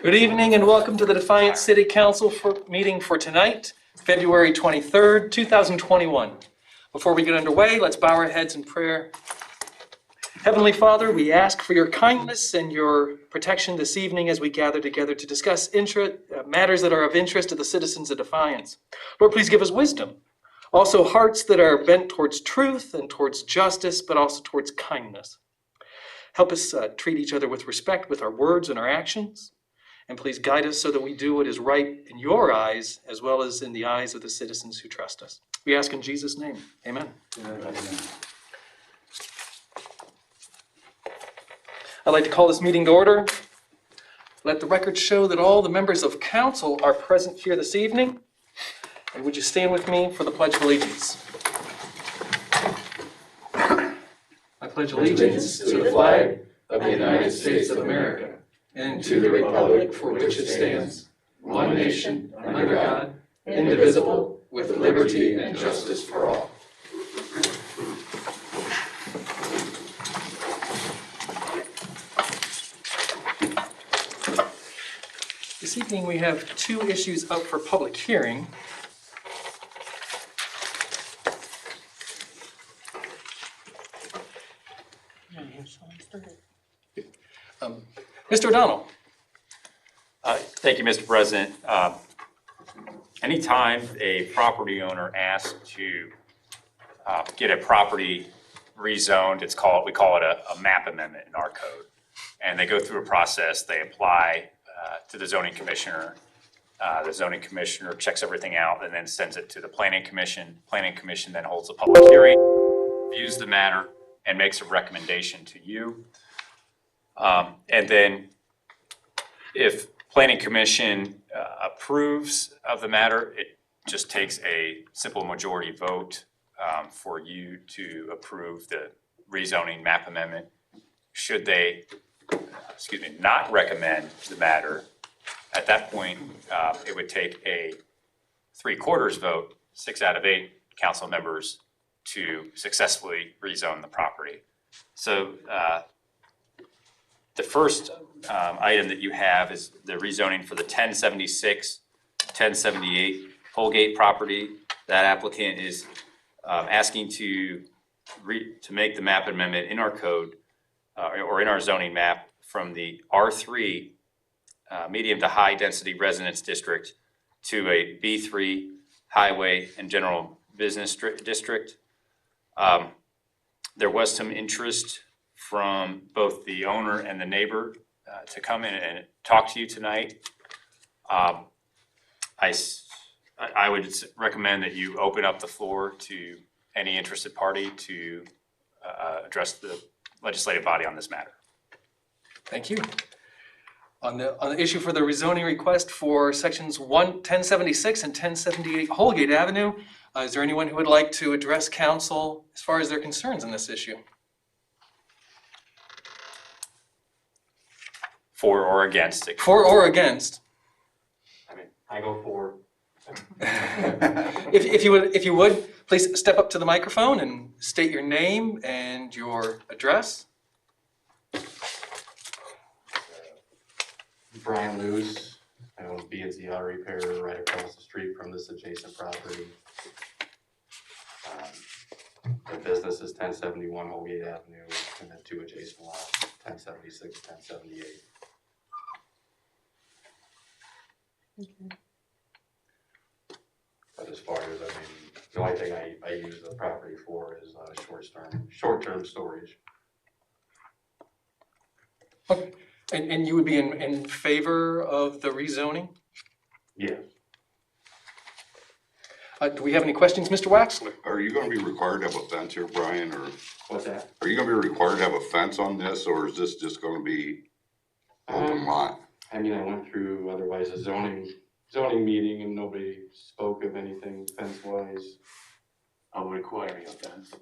Good evening and welcome to the Defiance City Council meeting for tonight, February 23rd, 2021. Before we get underway, let's bow our heads in prayer. Heavenly Father, we ask for your kindness and your protection this evening as we gather together to discuss matters that are of interest to the citizens of Defiance. Lord, please give us wisdom. Also, hearts that are bent towards truth and towards justice, but also towards kindness. Help us treat each other with respect with our words and our actions. And please guide us so that we do what is right in your eyes, as well as in the eyes of the citizens who trust us. We ask in Jesus' name. Amen. Amen. I'd like to call this meeting to order. Let the record show that all the members of council are present here this evening. And would you stand with me for the Pledge of Allegiance? I pledge allegiance to the flag of the United States of America and to the republic for which it stands, one nation, under God, indivisible, with liberty and justice for all. This evening we have two issues up for public hearing. Mr. O'Donnell. Thank you, Mr. President. Anytime a property owner asks to get a property rezoned, we call it a map amendment in our code. And they go through a process, they apply to the zoning commissioner. The zoning commissioner checks everything out and then sends it to the planning commission. Planning commission then holds a public hearing, reviews the matter, and makes a recommendation to you. And then if planning commission approves of the matter, it just takes a simple majority vote for you to approve the rezoning map amendment. Should they, not recommend the matter, at that point, it would take a 3/4 vote, 6 out of 8 council members to successfully rezone the property. So the first item that you have is the rezoning for the 1076, 1078 Holgate property. That applicant is asking to make the map amendment in our code or in our zoning map from the R3 medium to high density residence district to a B3 highway and general business district. There was some interest from both the owner and the neighbor to come in and talk to you tonight. I would recommend that you open up the floor to any interested party to address the legislative body on this matter. Thank you. On the issue for the rezoning request for sections 1076 and 1078 Holgate Avenue, is there anyone who would like to address council as far as their concerns in this issue? For or against? For or against? I mean, I go for. If you would, please step up to the microphone and state your name and your address. Brian Lewis, I own B&Z Auto Repair right across the street from this adjacent property. The business is 1071 Holgate Avenue and then 2 adjacent lots, 1076, 1078. But as far as, the only thing I use the property for is short-term storage. Okay. And you would be in favor of the rezoning? Yes. Do we have any questions, Mr. Waxler? Are you going to be required to have a fence here, Brian, or What's that? are you going to be required to have a fence on this, or is this just going to be open lot? I went through otherwise a zoning meeting and nobody spoke of anything fence-wise. I'm requiring a fence.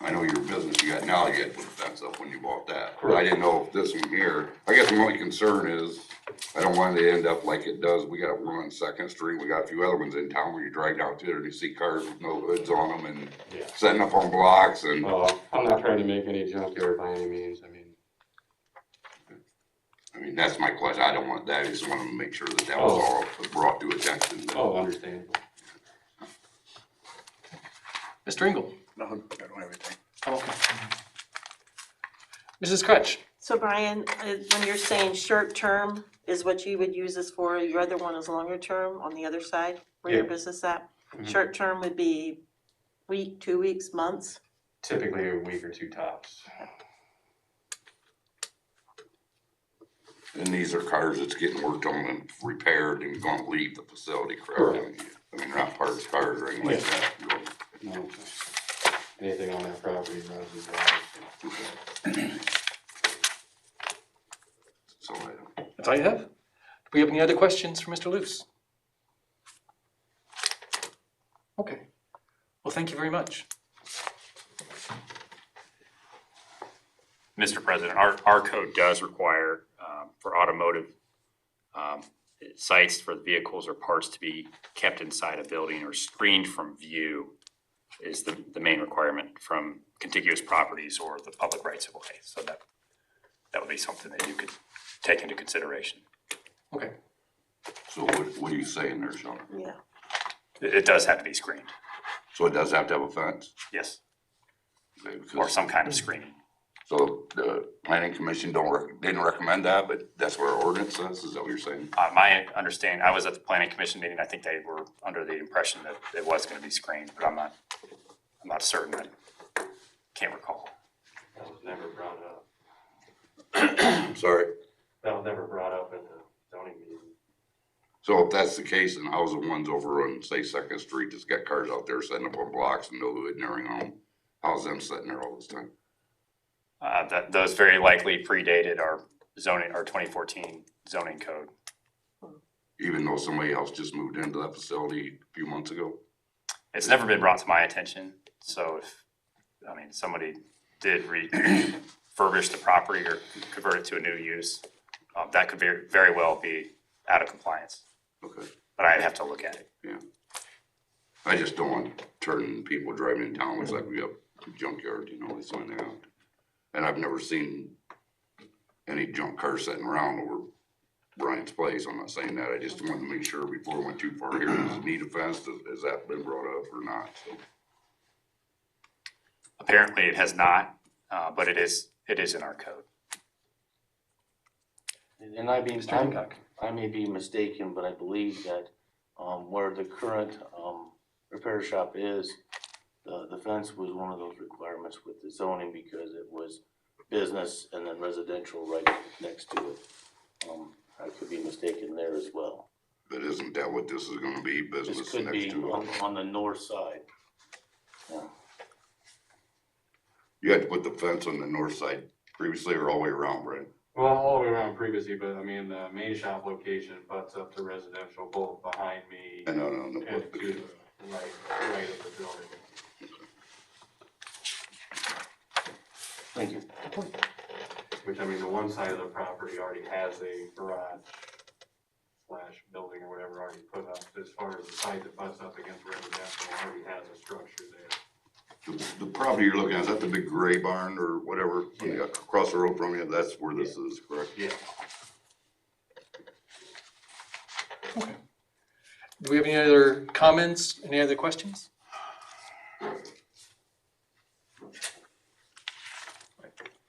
I know your business you got now, you had to put a fence up when you bought that. Correct. I didn't know if this one here, I guess my only concern is, I don't want it to end up like it does. We got one on 2nd Street, we got a few other ones in town where you drive down through there and you see cars with no hoods on them and setting up on blocks and. I'm not trying to make any junkyard by any means, I mean, that's my question. I don't want that. I just want to make sure that that was all brought to attention. Oh, understandable. Mr. Engel? No, I don't have anything. Okay. Mrs. Crutch? So Brian, when you're saying short term is what you would use this for, your other one is longer term on the other side, where your Yeah. business at? Mhm. Short term would be week, 2 weeks, months? Typically a week or two tops. And these are cars that's getting worked on and repaired and gonna leave the facility, correct? I mean, they're not parts cars or anything like that. No. Anything on that property runs as well. So I don't. That's all you have? Do we have any other questions for Mr. Luce? Okay. Well, thank you very much. Mr. President, our code does require for automotive sites for vehicles or parts to be kept inside a building or screened from view is the main requirement from contiguous properties or the public rights of way. So that would be something that you could take into consideration. Okay. So what are you saying there, Sean? Yeah. It does have to be screened, So it does have to have a fence? yes, Okay, because- or some kind of screening. So the planning commission didn't recommend that, but that's what our ordinance says, is that what you're saying? My understanding, I was at the planning commission meeting, I think they were under the impression that it was gonna be screened, but I'm not certain, I can't recall. That was never brought up. Sorry. That was never brought up in the zoning meeting. So if that's the case, then how's the ones over on, say, Second Street that's got cars out there setting up on blocks and no hood and everything on them? How's them sitting there all this time? Those very likely predated our zoning, our 2014 zoning code. Even though somebody else just moved into that facility a few months ago? It's never been brought to my attention, so if, somebody did refurbish the property or convert it to a new use, that could very well be out of compliance, Okay, but I'd have to look at it. yeah. I just don't want turning people driving in town, looks like we have a junkyard, they sign that out. And I've never seen any junk cars sitting around over Brian's place. I'm not saying that. I just wanted to make sure before we went too far here, does it need a fence? Has that been brought up or not? So, Apparently it has not, but it is in our code. And I mean, Mr. Hancock? I may be mistaken, but I believe that, where the current, repair shop is, the fence was one of those requirements with the zoning because it was business and then residential right next to it. I could be mistaken there as well. but isn't that what this is gonna be, This business could next be to it? on the north side. Yeah. You had to put the fence on the north side previously or all the way around, Brian? Well, all the way around previously, but I mean, the main shop location butts up to residential, both behind me No. and to the right of the building. Thank you. Which, I mean, the one side of the property already has a garage / building or whatever already put up. As far as the side that butts up against residential, already has a structure there. The property you're looking at, is that the big gray barn or whatever, across the road from you? That's where this is, correct? Yeah. Okay. Do we have any other comments, any other questions?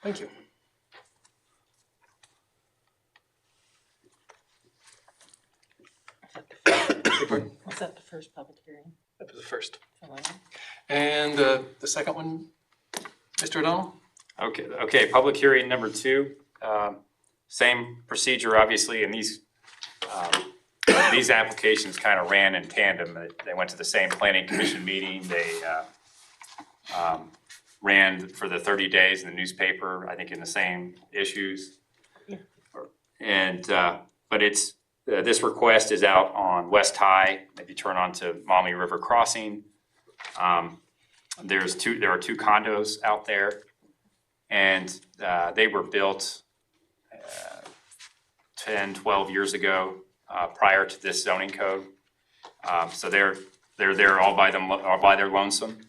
Thank you. Was that the first public hearing? That was the first. And the second one, Mr. O'Donnell? Okay, public hearing number 2, same procedure, obviously, and these applications kind of ran in tandem. They went to the same planning commission meeting, they ran for the 30 days in the newspaper, I think in the same issues. Yeah. And, but this request is out on West High, if you turn onto Maumee River Crossing. There are 2 condos out there, and they were built 10, 12 years ago, prior to this zoning code. So they're there all by their lonesome.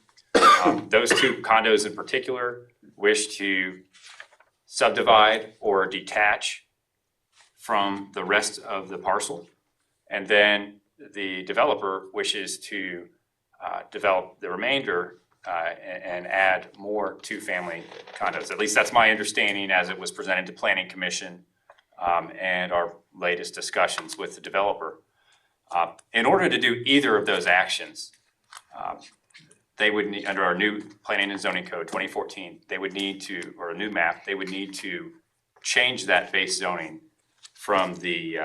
Those 2 condos in particular wish to subdivide or detach from the rest of the parcel. And then the developer wishes to develop the remainder and add more two-family condos. At least that's my understanding as it was presented to Planning Commission and our latest discussions with the developer. In order to do either of those actions, they would need, under our new Planning and Zoning Code 2014, they would need to, or a new map, they would need to change that base zoning from the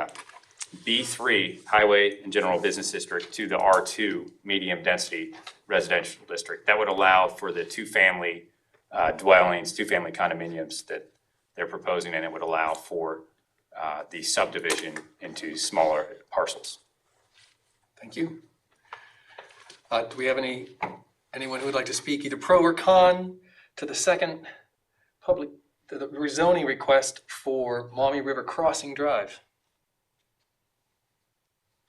B3 Highway and General Business District to the R2 Medium Density Residential District. That would allow for the two-family dwellings, two-family condominiums that they're proposing, and it would allow for the subdivision into smaller parcels. Thank you. Do we have anyone who would like to speak either pro or con to the second the rezoning request for Maumee River Crossing Drive?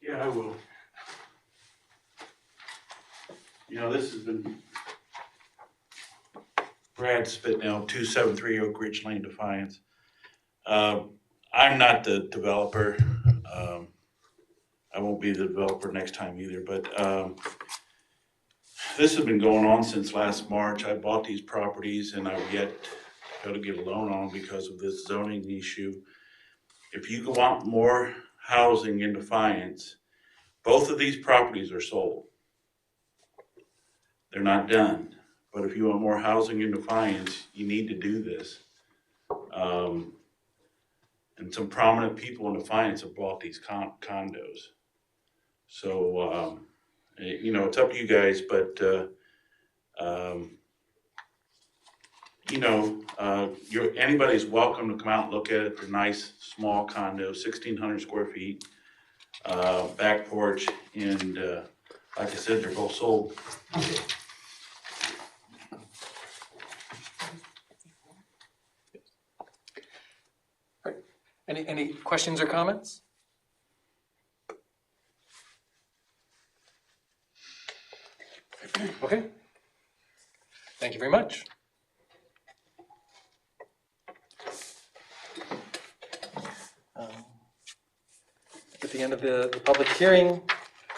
Yeah, I will. You know, this has been Brad Spitnell, 273 Oak Ridge Lane, Defiance. I'm not the developer. I won't be the developer next time either, but this has been going on since last March. I bought these properties and I've yet to get a loan on because of this zoning issue. If you want more housing in Defiance, both of these properties are sold. They're not done, but if you want more housing in Defiance, you need to do this. And some prominent people in Defiance have bought these condos. So, you know, it's up to you guys, but, you know, anybody's welcome to come out and look at it. They're nice, small condos, 1,600 square feet, back porch, and like I said, they're both sold. Any questions or comments? Okay. Thank you very much. At the end of the public hearing,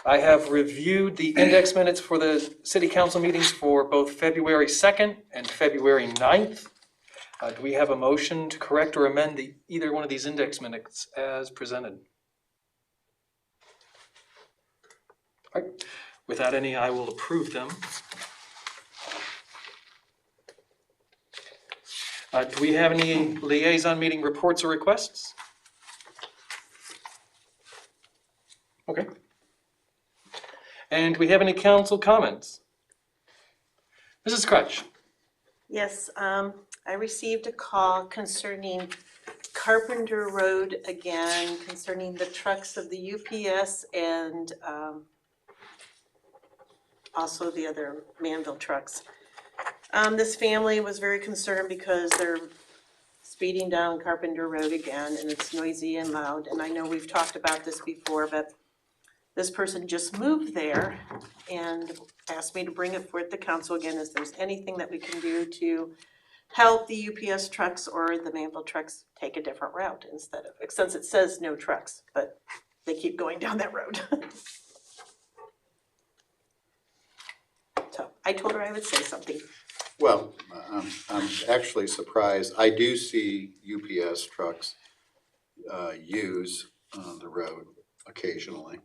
I have reviewed the index minutes for the city council meetings for both February 2nd and February 9th. Do we have a motion to correct or amend either one of these index minutes as presented? All right. Without any, I will approve them. Do we have any liaison meeting reports or requests? Okay. And do we have any council comments? Mrs. Crutch. Yes, I received a call concerning Carpenter Road again, concerning the trucks of the UPS and also the other Manville trucks. This family was very concerned because they're speeding down Carpenter Road again and it's noisy and loud. And I know we've talked about this before, but this person just moved there and asked me to bring it forth to council again, if there's anything that we can do to help the UPS trucks or the Manville trucks take a different route instead of, since it says no trucks, but they keep going down that road. So I told her I would say something. Well, I'm actually surprised. I do see UPS trucks use the road occasionally.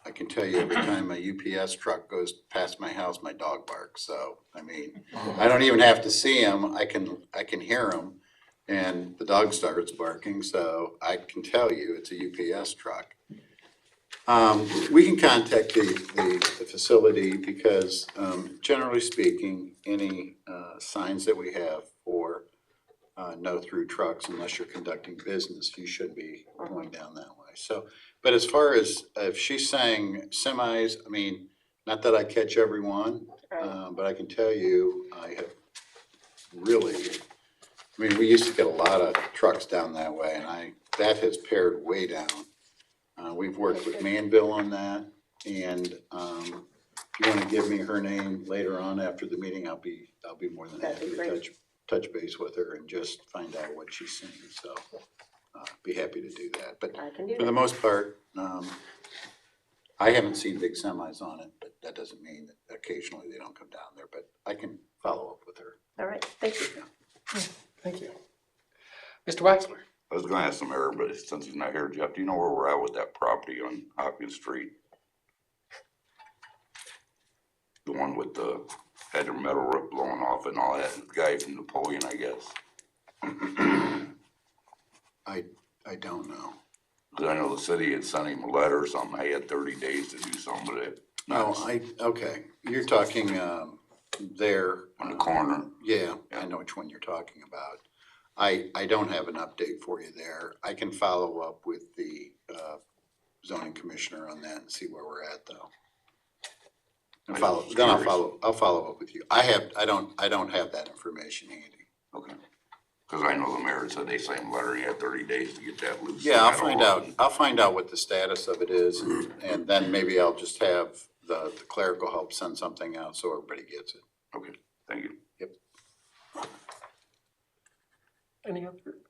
I can tell you every time a UPS truck goes past my house, my dog barks. So, I mean, I don't even have to see him. I can hear him and the dog starts barking. So I can tell you it's a UPS truck. We can contact the facility because generally speaking, any signs that we have for no through trucks, unless you're conducting business, you should be going down that way. So, but as far as if she's saying semis, I mean, not that I catch every one, but I can tell you I have really, I mean, we used to get a lot of trucks down that way and that has pared way down. We've worked with Manville on that, and if you want to give me her name later on after the meeting, I'll be more than happy to touch base with her and just find out what she's seeing. So, be happy to do that. But I can do for the that. most part, I haven't seen big semis on it, but that doesn't mean that occasionally they don't come down there, but I can follow up with her. All right, thank you. Thank you. Mr. Waxler? I was gonna ask the mayor, but since he's not here, Jeff, do you know where we're at with that property on Hopkins Street? The one with the had the metal roof blowing off and all that, the guy from Napoleon, I guess. I don't know. Cause I know the city had sent him a letter or something, he had 30 days to do something with it. No, okay, you're talking, there. On the corner. Yeah, I know which one you're talking about. I don't have an update for you there. I can follow up with the, zoning commissioner on that and see where we're at though. And I'll follow up with you. I don't have that information handy. Okay. Cause I know the mayor said they sent him a letter, he had 30 days to get that loose. Yeah, I'll find out what the status of it is and then maybe I'll just have the clerical help send something out so everybody gets it. Okay, thank you.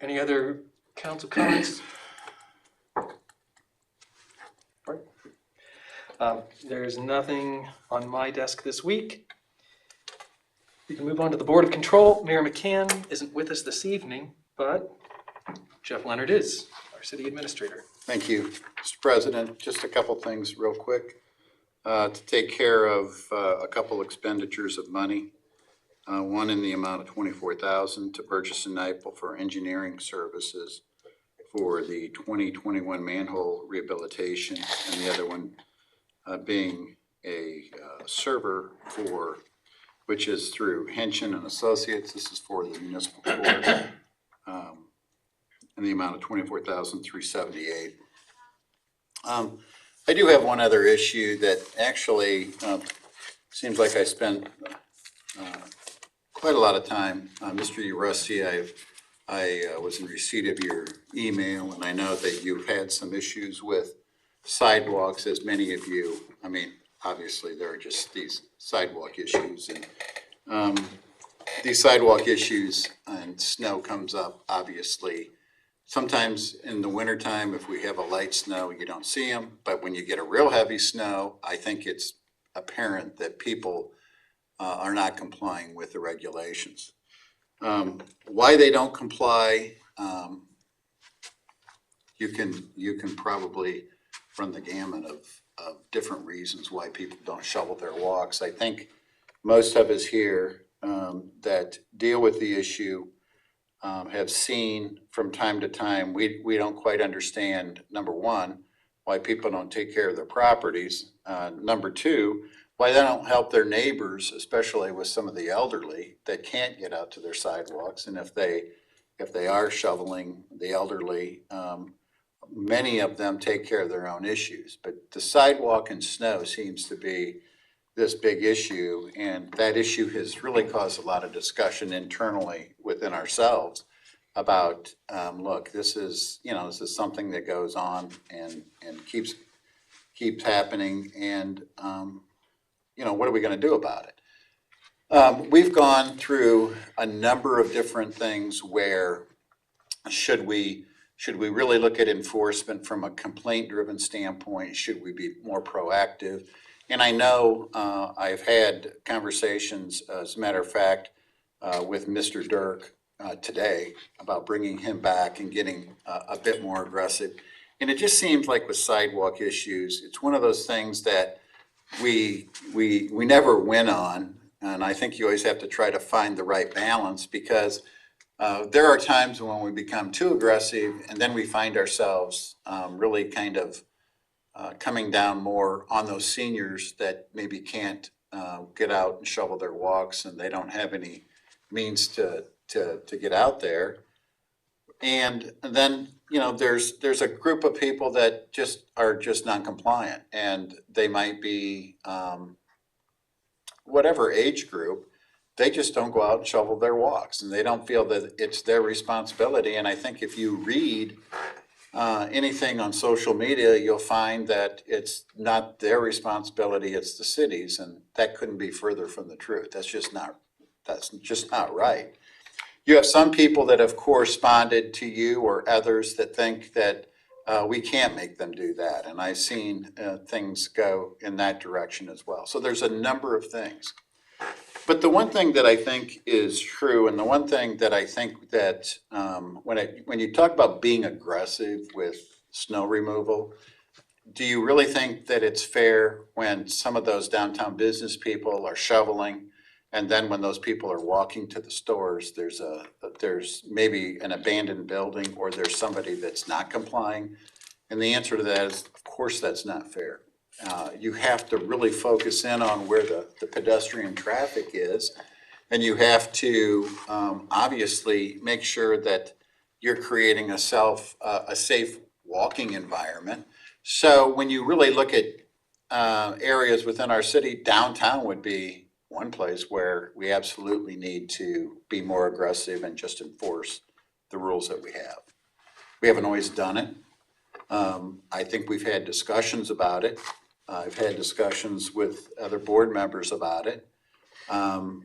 Any other council comments? There's nothing on my desk this week. We can move on to the Board of Control. Mayor McCann isn't with us this evening, but Jeff Leonard is, our city administrator. Thank you, Mr. President. Just a couple things real quick. To take care of a couple expenditures of money. One in the amount of $24,000 to purchase a NIPL for engineering services for the 2021 manhole rehabilitation, and the other one being a server for, which is through Henshin and Associates. This is for the municipal court, in the amount of $24,378. I do have one other issue that actually seems like I spent quite a lot of time. Mr. Urussi, I was in receipt of your email, and I know that you've had some issues with sidewalks, as many of you. I mean, obviously, there are just these sidewalk issues, and these sidewalk issues and snow comes up, obviously. Sometimes in the wintertime, if we have a light snow, you don't see them, but when you get a real heavy snow, I think it's apparent that people are not complying with the regulations. Why they don't comply, you can probably run the gamut of different reasons why people don't shovel their walks. I think most of us here that deal with the issue have seen from time to time, we don't quite understand, number one, why people don't take care of their properties. Number two, why they don't help their neighbors, especially with some of the elderly that can't get out to their sidewalks. And if they are shoveling the elderly, many of them take care of their own issues. But the sidewalk and snow seems to be this big issue, and that issue has really caused a lot of discussion internally within ourselves about, look, this is something that goes on and keeps happening, and what are we going to do about it? We've gone through a number of different things where should we really look at enforcement from a complaint-driven standpoint? Should we be more proactive? And I know I've had conversations, as a matter of fact, with Mr. Dirk today about bringing him back and getting a bit more aggressive. And it just seems like with sidewalk issues, it's one of those things that we never win on. And I think you always have to try to find the right balance, because there are times when we become too aggressive and then we find ourselves really kind of coming down more on those seniors that maybe can't get out and shovel their walks, and they don't have any means to get out there. And then, there's a group of people that are just non-compliant, and they might be whatever age group. They just don't go out and shovel their walks, and they don't feel that it's their responsibility. And I think if you read anything on social media, you'll find that it's not their responsibility, it's the city's, and that couldn't be further from the truth. That's just not right. You have some people that have corresponded to you or others that think that we can't make them do that. And I've seen things go in that direction as well. So there's a number of things. But the one thing that I think is true, and the one thing that I think that when you talk about being aggressive with snow removal, do you really think that it's fair when some of those downtown business people are shoveling, and then when those people are walking to the stores, there's maybe an abandoned building or there's somebody that's not complying? And the answer to that is, of course, that's not fair. You have to really focus in on where the pedestrian traffic is, and you have to obviously make sure that you're creating a safe walking environment. So when you really look at areas within our city, downtown would be one place where we absolutely need to be more aggressive and just enforce the rules that we have. We haven't always done it. I think we've had discussions about it. I've had discussions with other board members about it. And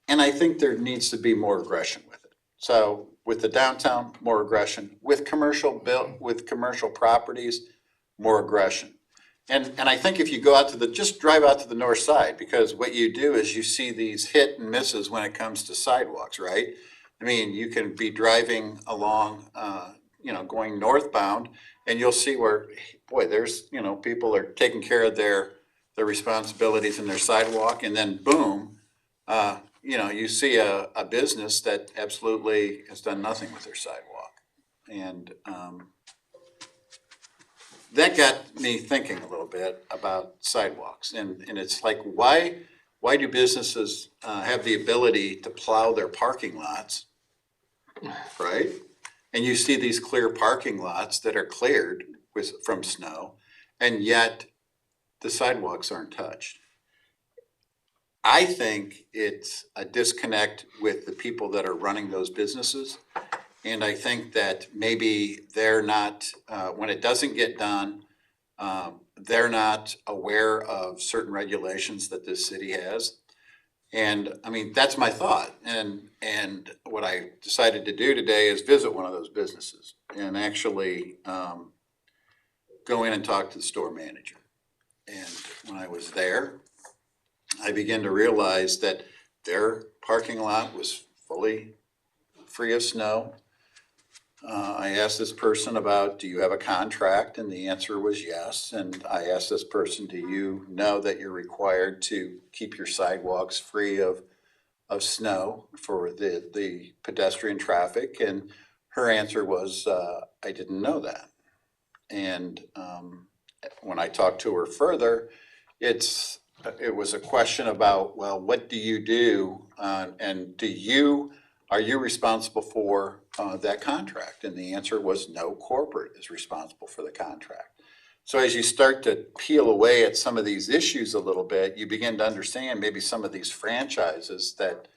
I think there needs to be more aggression with it. So with the downtown, more aggression. With commercial properties, more aggression. And I think if you go out to just drive out to the north side, because what you do is you see these hit and misses when it comes to sidewalks, right? I mean, you can be driving along, going northbound, and you'll see where, boy, there's, people are taking care of their responsibilities in their sidewalk, and then boom, you see a business that absolutely has done nothing with their sidewalk. And that got me thinking a little bit about sidewalks. And it's like, why do businesses have the ability to plow their parking lots, right? And you see these clear parking lots that are cleared from snow, and yet the sidewalks aren't touched. I think it's a disconnect with the people that are running those businesses. And I think that maybe they're not, when it doesn't get done, they're not aware of certain regulations that this city has. And I mean, that's my thought. And what I decided to do today is visit one of those businesses and actually go in and talk to the store manager. And when I was there, I began to realize that their parking lot was fully free of snow. I asked this person about, do you have a contract? And the answer was yes. And I asked this person, do you know that you're required to keep your sidewalks free of snow for the pedestrian traffic? And her answer was, I didn't know that. And when I talked to her further, it was a question about, well, what do you do? And are you responsible for that contract? And the answer was no, corporate is responsible for the contract. So as you start to peel away at some of these issues a little bit, you begin to understand maybe some of these franchises that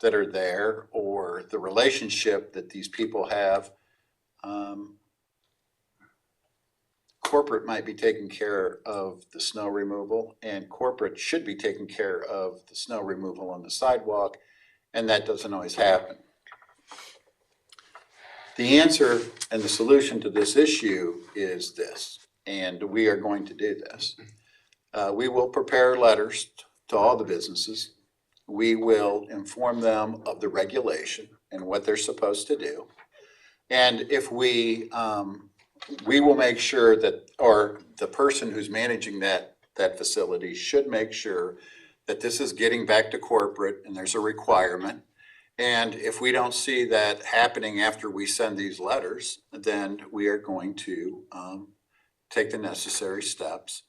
are there, or the relationship that these people have. Corporate might be taking care of the snow removal, and corporate should be taking care of the snow removal on the sidewalk, and that doesn't always happen. The answer and the solution to this issue is this, and we are going to do this. We will prepare letters to all the businesses. We will inform them of the regulation and what they're supposed to do. And if we will make sure that, or the person who's managing that facility should make sure that this is getting back to corporate and there's a requirement. And if we don't see that happening after we send these letters, then we are going to take the necessary steps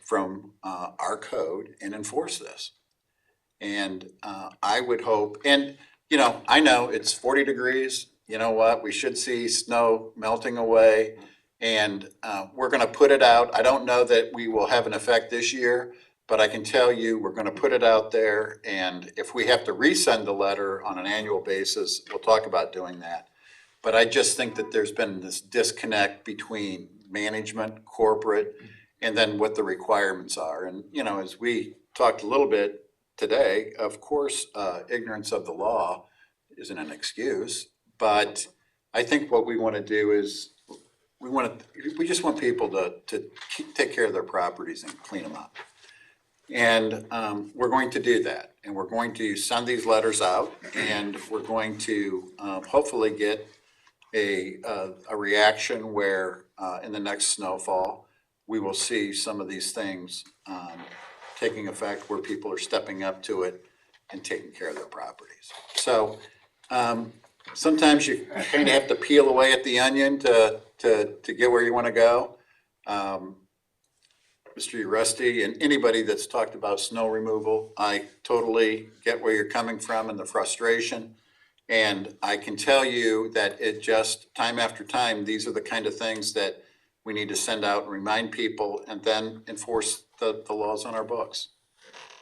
from our code and enforce this. And I would hope, and I know it's 40 degrees. You know what? We should see snow melting away, and we're going to put it out. I don't know that we will have an effect this year, but I can tell you we're going to put it out there. And if we have to resend the letter on an annual basis, we'll talk about doing that. But I just think that there's been this disconnect between management, corporate, and then what the requirements are. And, as we talked a little bit today. Of course, ignorance of the law isn't an excuse, but I think what we want to do is we just want people to take care of their properties and clean them up. And we're going to do that. And we're going to send these letters out, and we're going to hopefully get a reaction where in the next snowfall, we will see some of these things taking effect where people are stepping up to it and taking care of their properties. So sometimes you kind of have to peel away at the onion to get where you want to go. Mr. Rusty and anybody that's talked about snow removal, I totally get where you're coming from and the frustration. And I can tell you that it just, time after time, these are the kind of things that we need to send out and remind people and then enforce the laws on our books.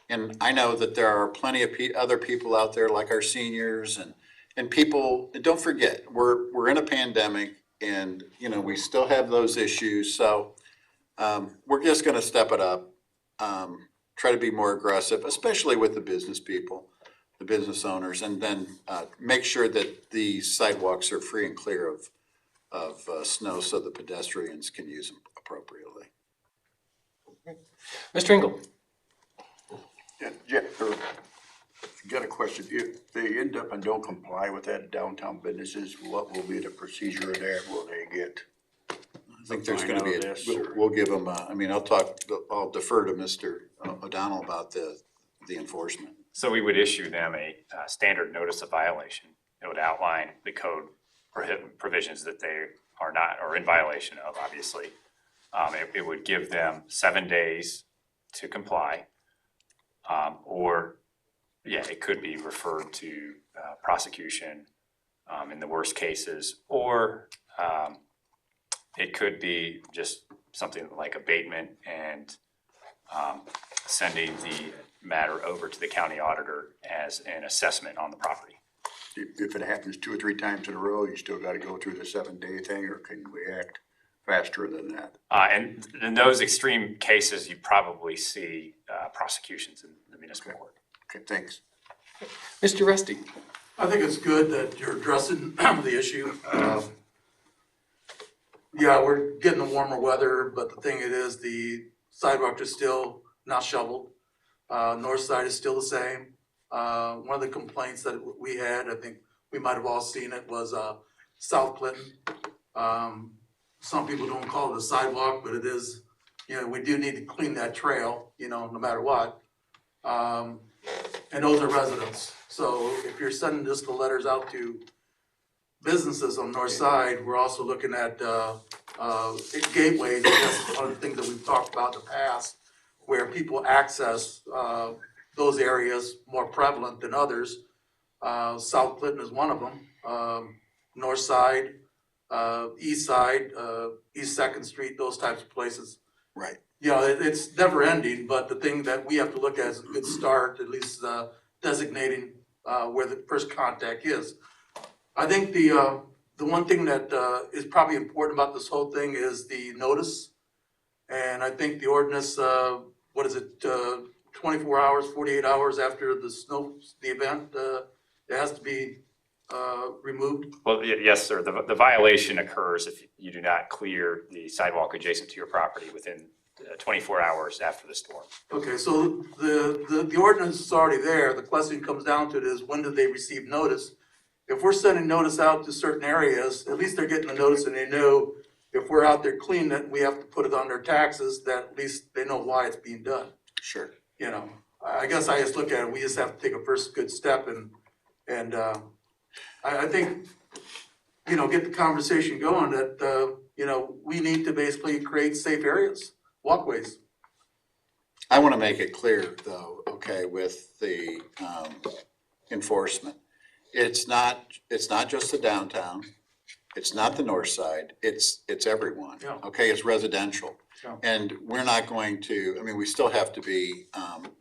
And I know that there are plenty of other people out there like our seniors and people, and don't forget, we're in a pandemic and, you know, we still have those issues. So we're just gonna step it up, try to be more aggressive, especially with the business people, the business owners, and then make sure that the sidewalks are free and clear of snow so the pedestrians can use them appropriately. Mr. Engel? Yeah, got a question. If they end up and don't comply with that downtown businesses, what will be the procedure there? Will they get? I think there's gonna be, Fine out of this, we'll give them, I mean, I'll defer to Mr. O'Donnell about the enforcement. So we would issue them a standard notice of violation. It would outline the code provisions that they are not, or in violation of, obviously. It would give them 7 days to comply. Or, yeah, it could be referred to prosecution in the worst cases, or it could be just something like abatement and sending the matter over to the county auditor as an assessment on the property. If it happens 2 or 3 times in a row, you still gotta go through the 7-day thing, or can we act faster than that? And in those extreme cases, you probably see prosecutions in the municipal court. Okay, thanks. Mr. Rusty? I think it's good that you're addressing the issue. Yeah, we're getting the warmer weather, but the thing it is, the sidewalk is still not shoveled. North side is still the same. One of the complaints that we had, I think we might have all seen it, was South Clinton. Some people don't call it a sidewalk, but it is, you know, we do need to clean that trail, you know, no matter what. And those are residents. So if you're sending just the letters out to businesses on the north side, we're also looking at gateways. That's one of the things that we've talked about in the past, where people access those areas more prevalent than others. South Clinton is one of them. North side, east side, East Second Street, those types of places. Right. You know, it's never ending, but the thing that we have to look at is a good start, at least designating where the first contact is. I think the one thing that is probably important about this whole thing is the notice. And I think the ordinance, 24 hours, 48 hours after the event, it has to be removed. Well, yes, sir. The violation occurs if you do not clear the sidewalk adjacent to your property within 24 hours after the storm. Okay, so the ordinance is already there. The question comes down to it is, when did they receive notice? If we're sending notice out to certain areas, at least they're getting a notice and they know if we're out there cleaning it, we have to put it on their taxes, that at least they know why it's being done. Sure. You know, I guess I just look at it, we just have to take a first good step and I think, you know, get the conversation going that, you know, we need to basically create safe areas, walkways. I want to make it clear though, okay, with the enforcement. It's not just the downtown, it's not the north side, it's everyone. Yeah. Okay, it's residential. Yeah. And we're not going to, I mean, we still have to be,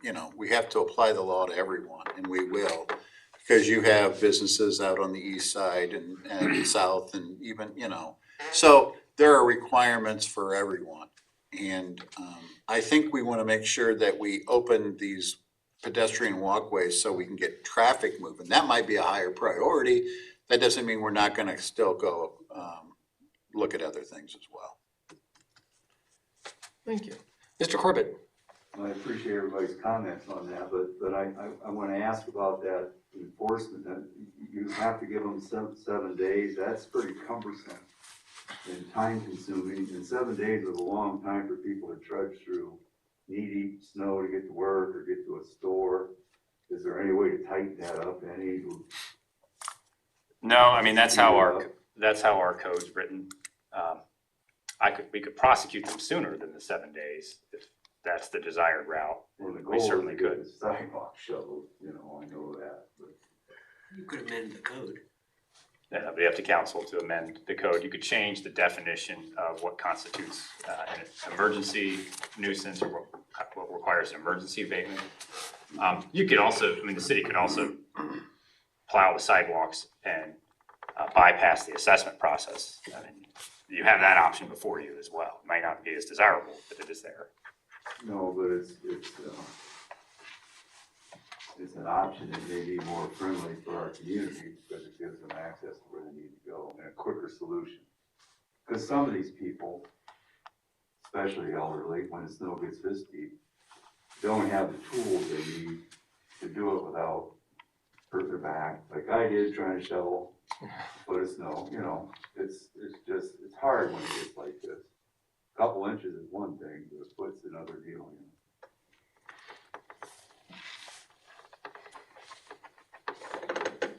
you know, we have to apply the law to everyone, and we will. Because you have businesses out on the east side and south and even, you know. So there are requirements for everyone. And I think we want to make sure that we open these pedestrian walkways so we can get traffic moving. That might be a higher priority. That doesn't mean we're not gonna still go, look at other things as well. Thank you. Mr. Corbett? I appreciate everybody's comments on that, but I want to ask about that enforcement. That you have to give them 7 days. That's pretty cumbersome and time consuming. And 7 days is a long time for people to trudge through knee-deep snow to get to work or get to a store. Is there any way to tighten that up any? No, I mean, that's how our code's written. We could prosecute them sooner than the 7 days if that's the desired route. Well, the We goal is to certainly get could. the sidewalk shoveled, you know, I know that, but. You could amend the code. Yeah, we have to council to amend the code. You could change the definition of what constitutes an emergency nuisance or what requires an emergency abatement. You could also, I mean, the city could also plow the sidewalks and bypass the assessment process. I mean, you have that option before you as well. It might not be as desirable, but it is there. No, but it's an option that may be more friendly for our community because it gives them access to where they need to go and a quicker solution. Because some of these people, especially elderly, when the snow gets this deep, don't have the tools they need to do it without hurting their back, like I did trying to shovel a foot of snow, you know, it's hard when it gets like this. A couple inches is one thing, but a foot's another deal, you know.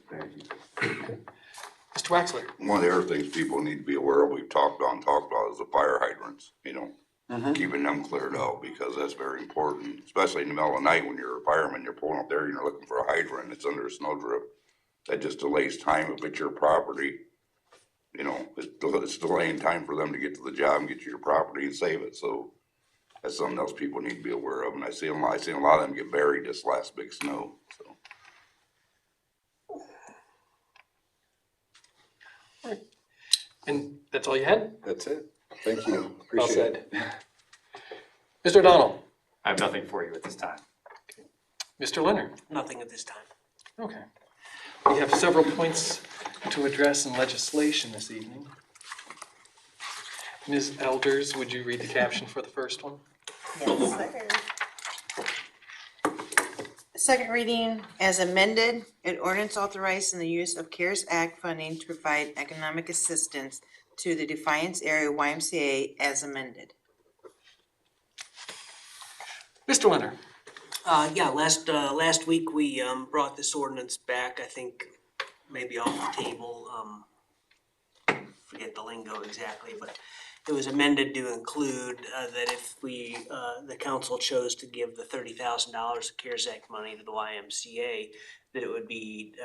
Thank you. Mr. Waxler? One of the other things people need to be aware of, we've talked about is the fire hydrants, you know, keeping them cleared out because that's very important, especially in the middle of the night when you're a fireman, you're pulling up there and you're looking for a hydrant, it's under a snowdrift. That just delays time. If it's your property, you know, it's delaying time for them to get to the job and get to your property and save it. So that's something else people need to be aware of. And I've seen a lot of them get buried this last big snow, so. And that's all you had? That's it. Thank you. Well Appreciate it. said. Mr. O'Donnell? I have nothing for you at this time. Mr. Leonard? Nothing at this time. Okay. We have several points to address in legislation this evening. Ms. Elders, would you read the caption for the first one? Yes, sir. Second reading as amended, an ordinance authorizing the use of CARES Act funding to provide economic assistance to the Defiance area YMCA as amended. Mr. Leonard? Yeah, last week we brought this ordinance back, I think maybe off the table. Forget the lingo exactly, but it was amended to include that if the council chose to give the $30,000 of CARES Act money to the YMCA, that it would be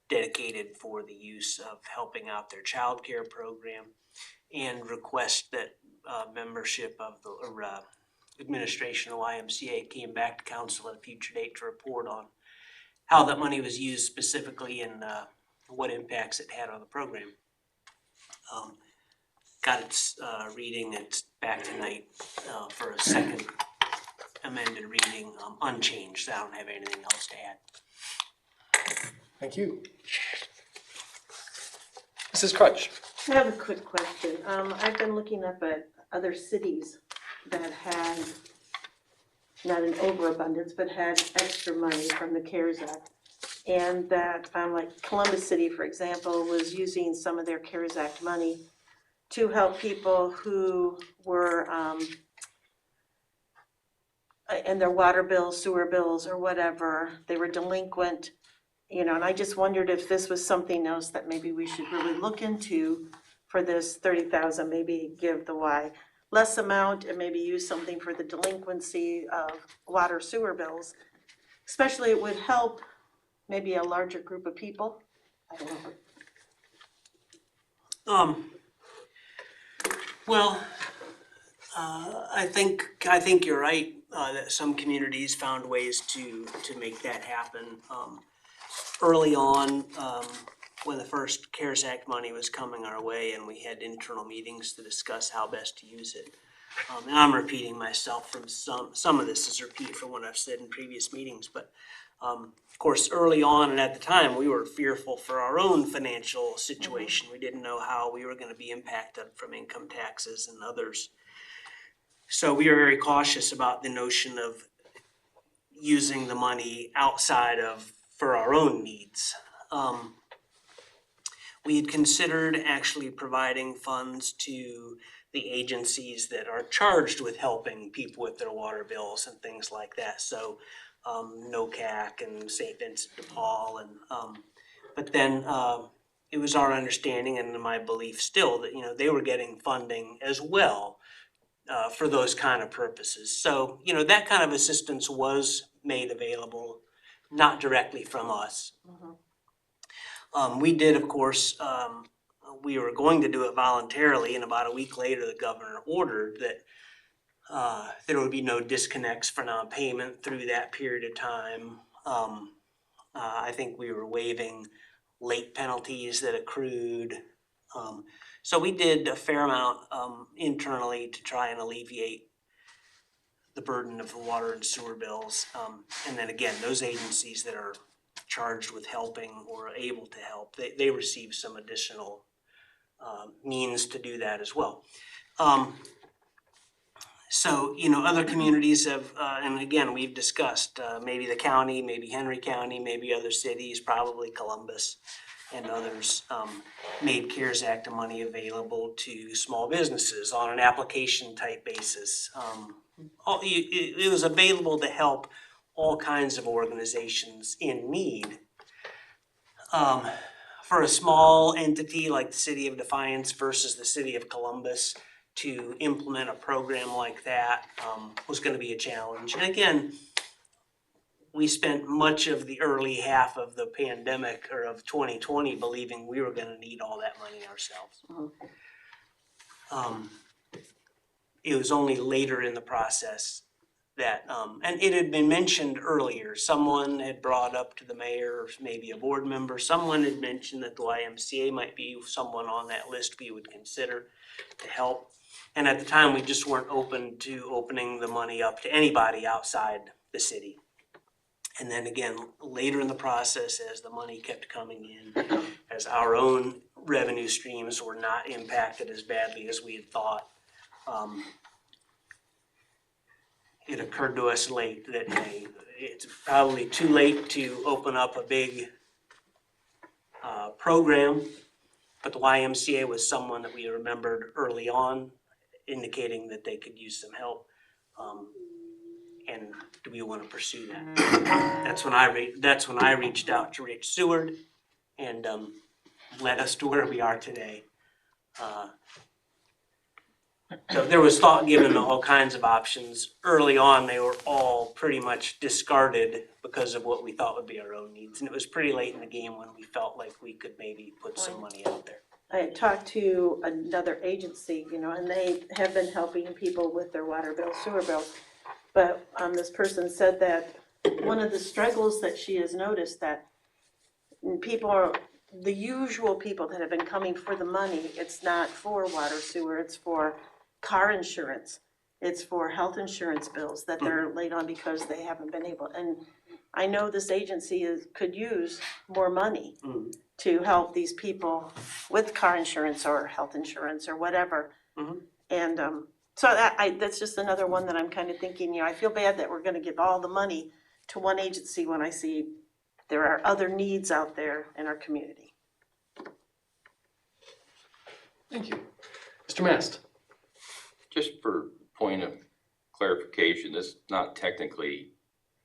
dedicated for the use of helping out their child care program, and request that membership of the administration of YMCA came back to council at a future date to report on how that money was used specifically and what impacts it had on the program. Got its reading, it's back tonight for a second amended reading, unchanged. I don't have anything else to add. Thank you. Mrs. Crutch? I have a quick question. I've been looking up at other cities that had, not an overabundance, but had extra money from the CARES Act. And that, like Columbus City, for example, was using some of their CARES Act money to help people who were, and their water bills, sewer bills, or whatever, they were delinquent, you know, and I just wondered if this was something else that maybe we should really look into for this 30,000, maybe give the Y less amount and maybe use something for the delinquency of water sewer bills. Especially it would help maybe a larger group of people. I don't know. Well, I think you're right, that some communities found ways to make that happen. Early on, when the first CARES Act money was coming our way and we had internal meetings to discuss how best to use it, And I'm repeating myself from some of this is repeat from what I've said in previous meetings, but of course, early on and at the time, we were fearful for our own financial situation. We didn't know how we were gonna be impacted from income taxes and others. So we were very cautious about the notion of using the money outside of, for our own needs. We had considered actually providing funds to the agencies that are charged with helping people with their water bills and things like that. So, NOCAC and St. Vincent de Paul and, but then, it was our understanding and my belief still that, they were getting funding as well, for those kind of purposes. So, that kind of assistance was made available, not directly from us. We did, of course, we were going to do it voluntarily, and about a week later, the governor ordered that there would be no disconnects for non-payment through that period of time. I think we were waiving late penalties that accrued. So we did a fair amount internally to try and alleviate the burden of the water and sewer bills. And then again, those agencies that are charged with helping or able to help, they receive some additional means to do that as well. So, other communities have, and again, we've discussed, maybe the county, maybe Henry County, maybe other cities, probably Columbus and others, made CARES Act money available to small businesses on an application type basis. It was available to help all kinds of organizations in need. For a small entity like the city of Defiance versus the city of Columbus, to implement a program like that was going to be a challenge. And again, we spent much of the early half of the pandemic or of 2020 believing we were going to need all that money ourselves. It was only later in the process that, and it had been mentioned earlier, someone had brought up to the mayor, or maybe a board member, someone had mentioned that the YMCA might be someone on that list we would consider to help. And at the time, we just weren't open to opening the money up to anybody outside the city. And then again, later in the process, as the money kept coming in, as our own revenue streams were not impacted as badly as we had thought, it occurred to us late that, hey, it's probably too late to open up a big program, but the YMCA was someone that we remembered early on, indicating that they could use some help. And do we want to pursue that? That's when I reached out to Rich Seward and led us to where we are today. So there was thought given to all kinds of options. Early on, they were all pretty much discarded because of what we thought would be our own needs. And it was pretty late in the game when we felt like we could maybe put some money out there. I had talked to another agency, and they have been helping people with their water bill, sewer bill. But this person said that one of the struggles that she has noticed that people are, the usual people that have been coming for the money, it's not for water, sewer, it's for car insurance. It's for health insurance bills that they're late on because they haven't been able. And I know this agency could use more money to help these people with car insurance or health insurance or whatever. And so that's just another one that I'm kind of thinking, I feel bad that we're going to give all the money to one agency when I see there are other needs out there in our community. Thank you. Mr. Mast. Just for point of clarification, this is not technically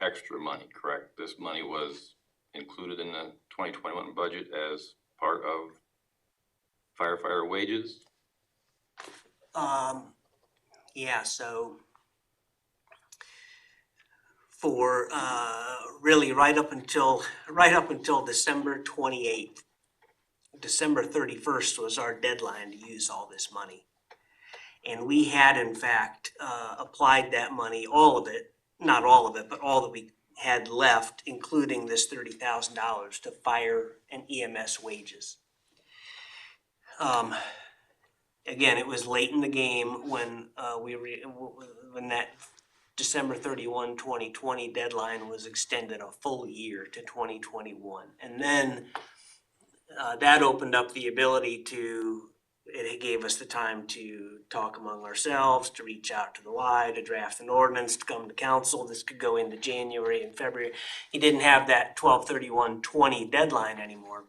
extra money, correct? This money was included in the 2021 budget as part of firefighter wages? Yeah, so for really right up until December 28th, December 31st was our deadline to use all this money. And we had in fact applied that money, all of it, not all of it, but all that we had left, including this $30,000 to fire and EMS wages. again, it was late in the game when when that December 31, 2020 deadline was extended a full year to 2021. And then that opened up the ability it gave us the time to talk among ourselves, to reach out to the Y, to draft an ordinance, to come to council. This could go into January and February. He didn't have that 12/31/20 deadline anymore.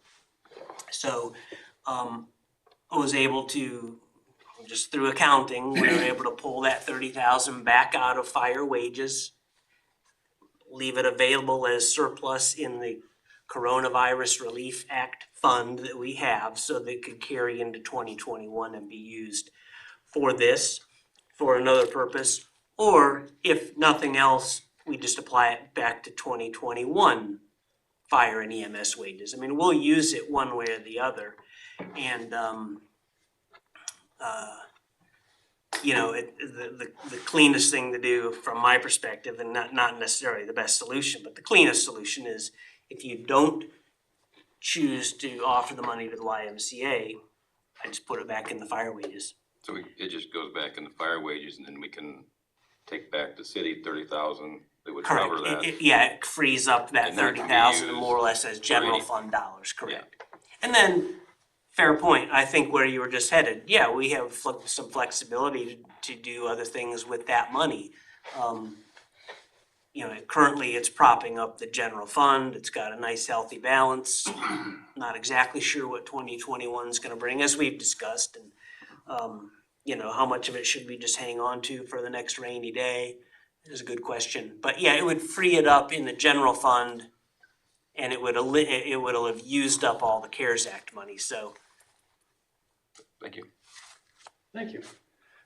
So I was able to, just through accounting, we were able to pull that 30,000 back out of fire wages, leave it available as surplus in the Coronavirus Relief Act fund that we have, so that it could carry into 2021 and be used for this, for another purpose. Or if nothing else, we just apply it back to 2021 fire and EMS wages. I mean, we'll use it one way or the other. And, you know, the cleanest thing to do from my perspective, and not necessarily the best solution, but the cleanest solution is, if you don't choose to offer the money to the YMCA, I just put it back in the fire wages. So it just goes back in the fire wages, and then we can take back the city 30,000 that would cover Correct. that. Yeah, it frees up that And that can be 30,000 used more or less as general anything. fund dollars, correct? And then, fair point, I think where you were just headed, yeah, we have some flexibility to do other things with that money. You know, currently it's propping up the general fund, it's got a nice healthy balance. Not exactly sure what 2021 is gonna bring, as we've discussed, and you know, how much of it should we just hang on to for the next rainy day is a good question. But yeah, it would free it up in the general fund, and it would have used up all the CARES Act money, so. Thank you. Thank you.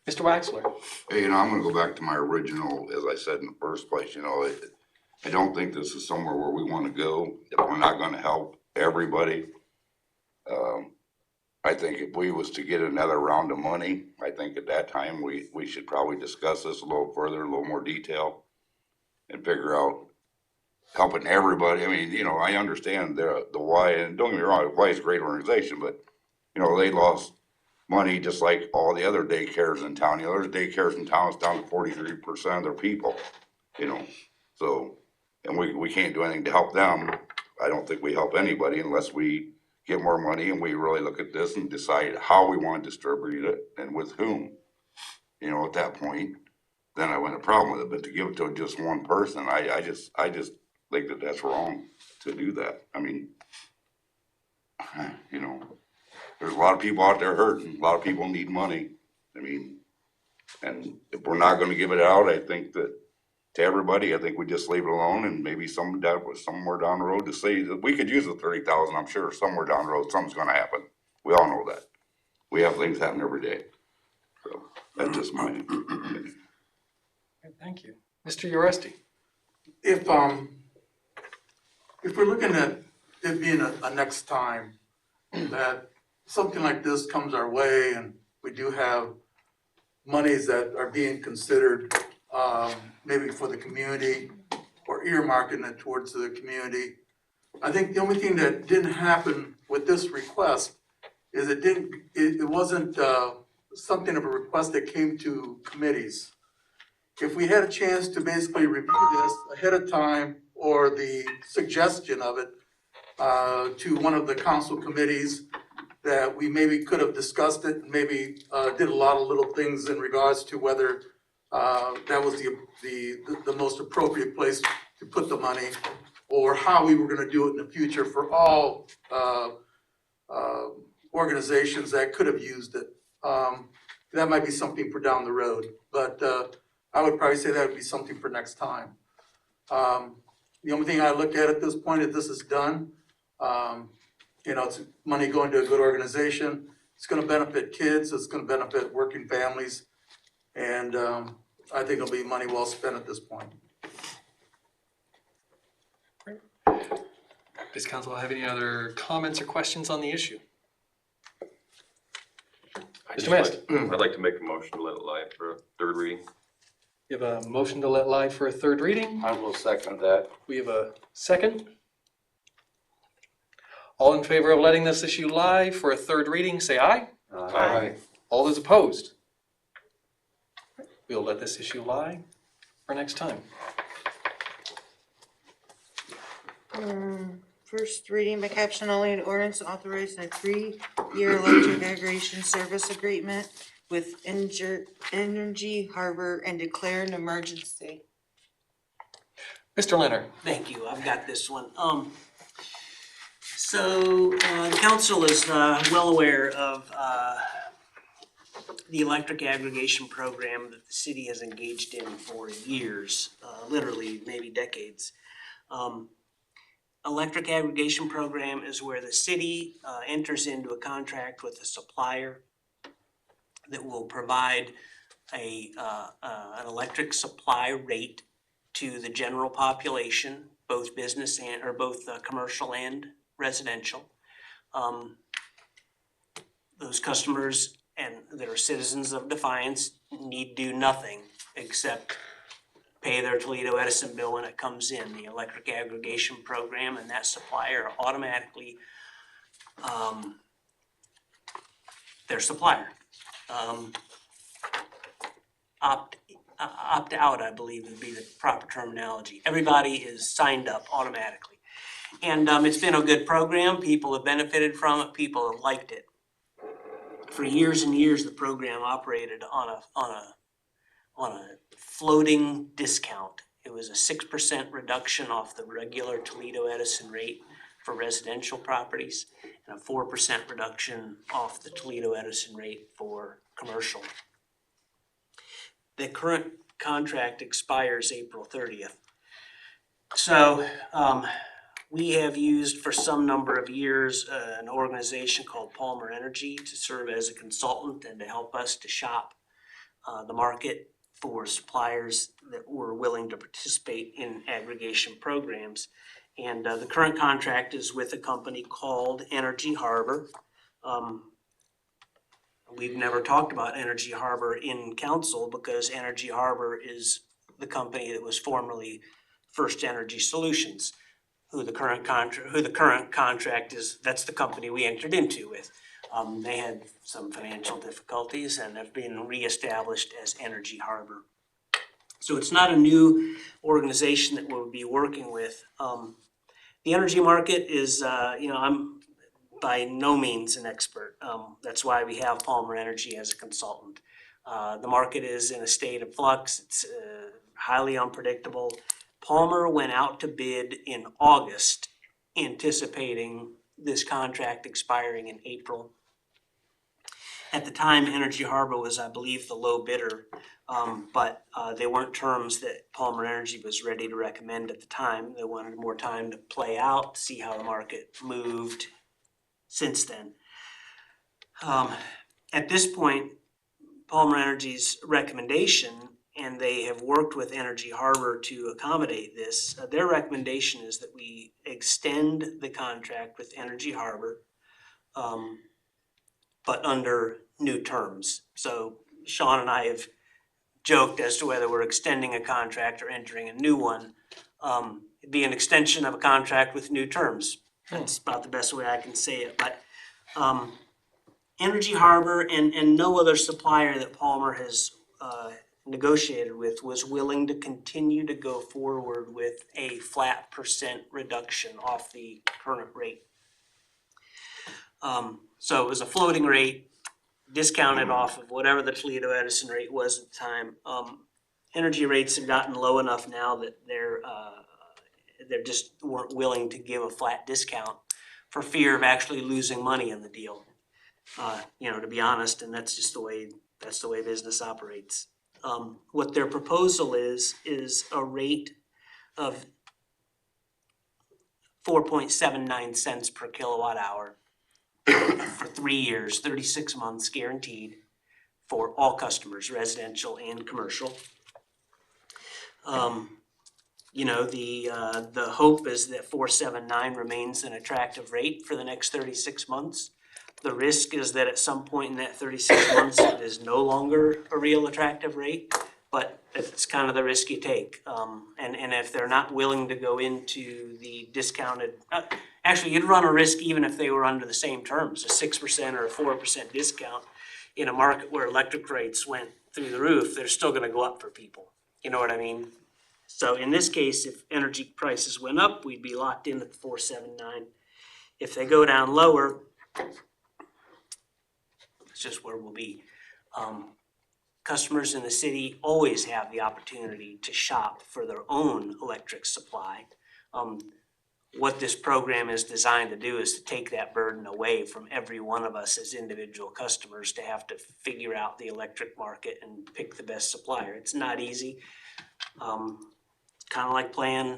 Mr. Waxler? Hey, you know, I'm gonna go back to my original, as I said in the first place, you know, I don't think this is somewhere where we wanna go, if we're not gonna help everybody. I think if we was to get another round of money, I think at that time, we should probably discuss this a little further, a little more detail, and figure out helping everybody. I mean, you know, I understand the Y, and don't get me wrong, Y is a great organization, but, you know, they lost money just like all the other daycares in town. You know, there's daycares in town, it's down to 43% of their people, you know, so, and we can't do anything to help them. I don't think we help anybody unless we get more money and we really look at this and decide how we want to distribute it and with whom. You know, at that point, then I wouldn't have a problem with it, but to give it to just one person, I just think that that's wrong to do that. I mean, you know, there's a lot of people out there hurting, a lot of people need money. I mean, and if we're not gonna give it out, I think that to everybody, I think we just leave it alone, and maybe somewhere down the road to say that we could use the 30,000, I'm sure somewhere down the road, something's gonna happen. We all know that. We have things happen every day. So that's just my opinion. Thank you. Mr. Uresti? If we're looking at it being a next time that something like this comes our way, and we do have monies that are being considered, maybe for the community or earmarking it towards the community. I think the only thing that didn't happen with this request is it wasn't something of a request that came to committees. If we had a chance to basically review this ahead of time, or the suggestion of it to one of the council committees, that we maybe could have discussed it, and maybe did a lot of little things in regards to whether that was the most appropriate place to put the money, or how we were gonna do it in the future for all organizations that could have used it. That might be something for down the road, but I would probably say that would be something for next time. The only thing I look at this point is this is done. You know, it's money going to a good organization. It's gonna benefit kids, it's gonna benefit working families, and I think it'll be money well spent at this point. Does council have any other comments or questions on the issue? Mr. Mast? I'd like to make a motion to let it lie for a third reading. You have a motion to let live for a third reading. I will second that. We have a second. All in favor of letting this issue live for a third reading, say aye. Aye. All those opposed? We'll let this issue lie for next time. First reading by caption only, an ordinance authorizing a 3-year electric aggregation service agreement with Energy Harbor and declare an emergency. Mr. Leonard. Thank you, I've got this one. The council is well aware of the electric aggregation program that the city has engaged in for years, literally maybe decades. Electric aggregation program is where the city enters into a contract with a supplier that will provide an electric supply rate to the general population, both business and, or both commercial and residential. Those customers and that are citizens of Defiance need do nothing except pay their Toledo Edison bill when it comes in. The electric aggregation program and that supplier automatically their supplier. Opt out, I believe, would be the proper terminology. Everybody is signed up automatically. And it's been a good program. People have benefited from it. People have liked it. For years and years, the program operated on a floating discount. It was a 6% reduction off the regular Toledo Edison rate for residential properties and a 4% reduction off the Toledo Edison rate for commercial. The current contract expires April 30th. So we have used for some number of years an organization called Palmer Energy to serve as a consultant and to help us to shop the market for suppliers that were willing to participate in aggregation programs. And the current contract is with a company called Energy Harbor. We've never talked about Energy Harbor in council because Energy Harbor is the company that was formerly First Energy Solutions, who the current contract is. That's the company we entered into with. They had some financial difficulties and have been reestablished as Energy Harbor. So it's not a new organization that we'll be working with. The energy market is, I'm by no means an expert. That's why we have Palmer Energy as a consultant. The market is in a state of flux. It's highly unpredictable. Palmer went out to bid in August, anticipating this contract expiring in April. At the time, Energy Harbor was, I believe, the low bidder, but they weren't terms that Palmer Energy was ready to recommend at the time. They wanted more time to play out, see how the market moved since then. At this point, Palmer Energy's recommendation, and they have worked with Energy Harbor to accommodate this, their recommendation is that we extend the contract with Energy Harbor, but under new terms. So Sean and I have joked as to whether we're extending a contract or entering a new one. It'd be an extension of a contract with new terms. That's about the best way I can say it. But Energy Harbor and no other supplier that Palmer has negotiated with was willing to continue to go forward with a flat % reduction off the current rate. So it was a floating rate, discounted off of whatever the Toledo Edison rate was at the time. Energy rates have gotten low enough now that they're just weren't willing to give a flat discount for fear of actually losing money in the deal. To be honest, and that's just the way business operates. What their proposal is a rate of 4.79 cents per kilowatt hour for 3 years, 36 months guaranteed for all customers, residential and commercial. The hope is that 4.79 remains an attractive rate for the next 36 months. The risk is that at some point in that 36 months, it is no longer a real attractive rate, but it's kind of the risk you take. And if they're not willing to go into the discounted, actually you'd run a risk even if they were under the same terms, a 6% or a 4% discount. in a market where electric rates went through the roof, they're still gonna go up for people. You know what I mean? So in this case, if energy prices went up, we'd be locked in at the 479. If they go down lower, it's just where we'll be. Customers in the city always have the opportunity to shop for their own electric supply. What this program is designed to do is to take that burden away from every one of us as individual customers to have to figure out the electric market and pick the best supplier. It's not easy. It's kind of like playing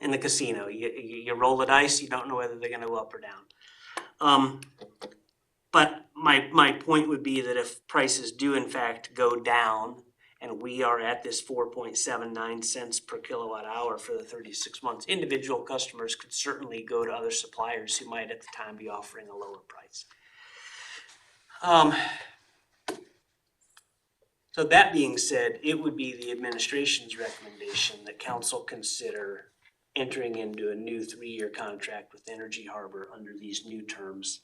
in the casino. You roll the dice, you don't know whether they're gonna go up or down. But my point would be that if prices do in fact go down and we are at this 4.79 cents per kilowatt hour for the 36 months, individual customers could certainly go to other suppliers who might at the time be offering a lower price. So that being said, it would be the administration's recommendation that council consider entering into a new 3-year contract with Energy Harbor under these new terms.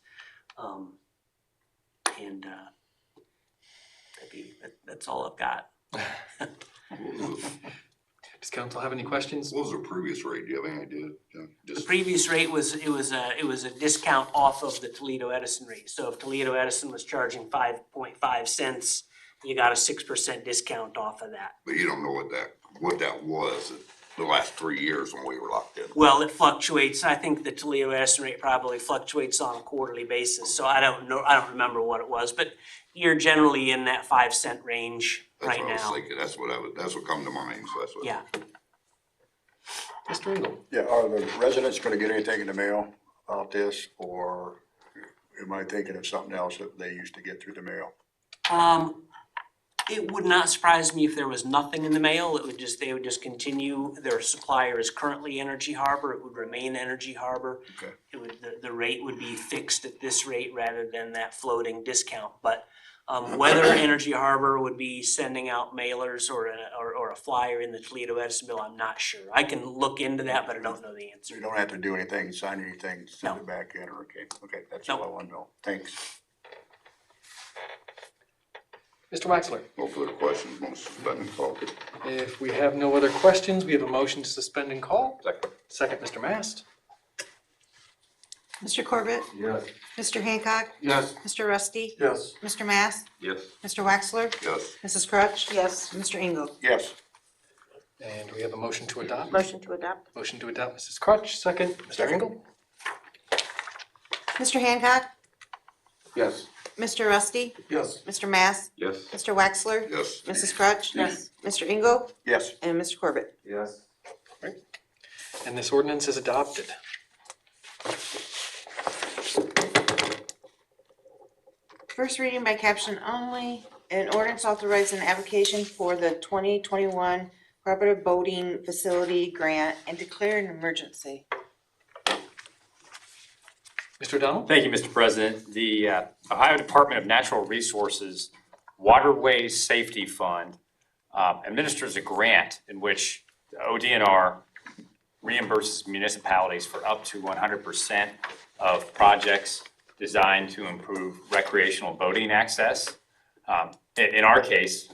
That's all I've got. Does council have any questions? What was the previous rate? Do you have any idea? The previous rate was, it was a discount off of the Toledo Edison rate. So if Toledo Edison was charging 5.5 cents, you got a 6% discount off of that. But you don't know what that was the last 3 years when we were locked in. Well, it fluctuates. I think the Toledo Edison rate probably fluctuates on a quarterly basis. So I don't know, I don't remember what it was, but you're generally in that 5 cent range right now. That's what I was thinking. That's what come to mind. So that's what. Yeah. Mr. Engel? Yeah, are the residents gonna get anything in the mail about this, or am I thinking of something else that they used to get through the mail? It would not surprise me if there was nothing in the mail. They would just continue. Their supplier is currently Energy Harbor. It would remain Energy Harbor. Okay. The rate would be fixed at this rate rather than that floating discount. But whether Energy Harbor would be sending out mailers or a flyer in the Toledo Edison bill, I'm not sure. I can look into that, but I don't know the answer. So you don't have to do anything, sign anything, send it back in, or okay, that's all I want to know. Thanks. Mr. Waxler? No further questions. We'll suspend and call. If we have no other questions, we have a motion to suspend and call. Second, Mr. Mast? Mr. Corbett? Yes. Mr. Hancock? Yes. Mr. Rusty? Yes. Mr. Mass? Yes. Mr. Waxler? Yes. Mrs. Crutch? Yes. Mr. Engel? Yes. And we have a motion to adopt. Motion to adopt? Motion to adopt, Mrs. Crutch. Second, Mr. Engel? Mr. Hancock? Yes. Mr. Rusty? Yes. Mr. Mass? Yes. Mr. Waxler? Yes. Mrs. Crutch? Yes. Mr. Engel? Yes. And Mr. Corbett? Yes. And this ordinance is adopted. First reading by caption only, an ordinance authorizing an application for the 2021 cooperative boating facility grant and declare an emergency. Mr. O'Donnell? Thank you, Mr. President. The Ohio Department of Natural Resources Waterways Safety Fund administers a grant in which the ODNR reimburses municipalities for up to 100% of projects designed to improve recreational boating access. In our case,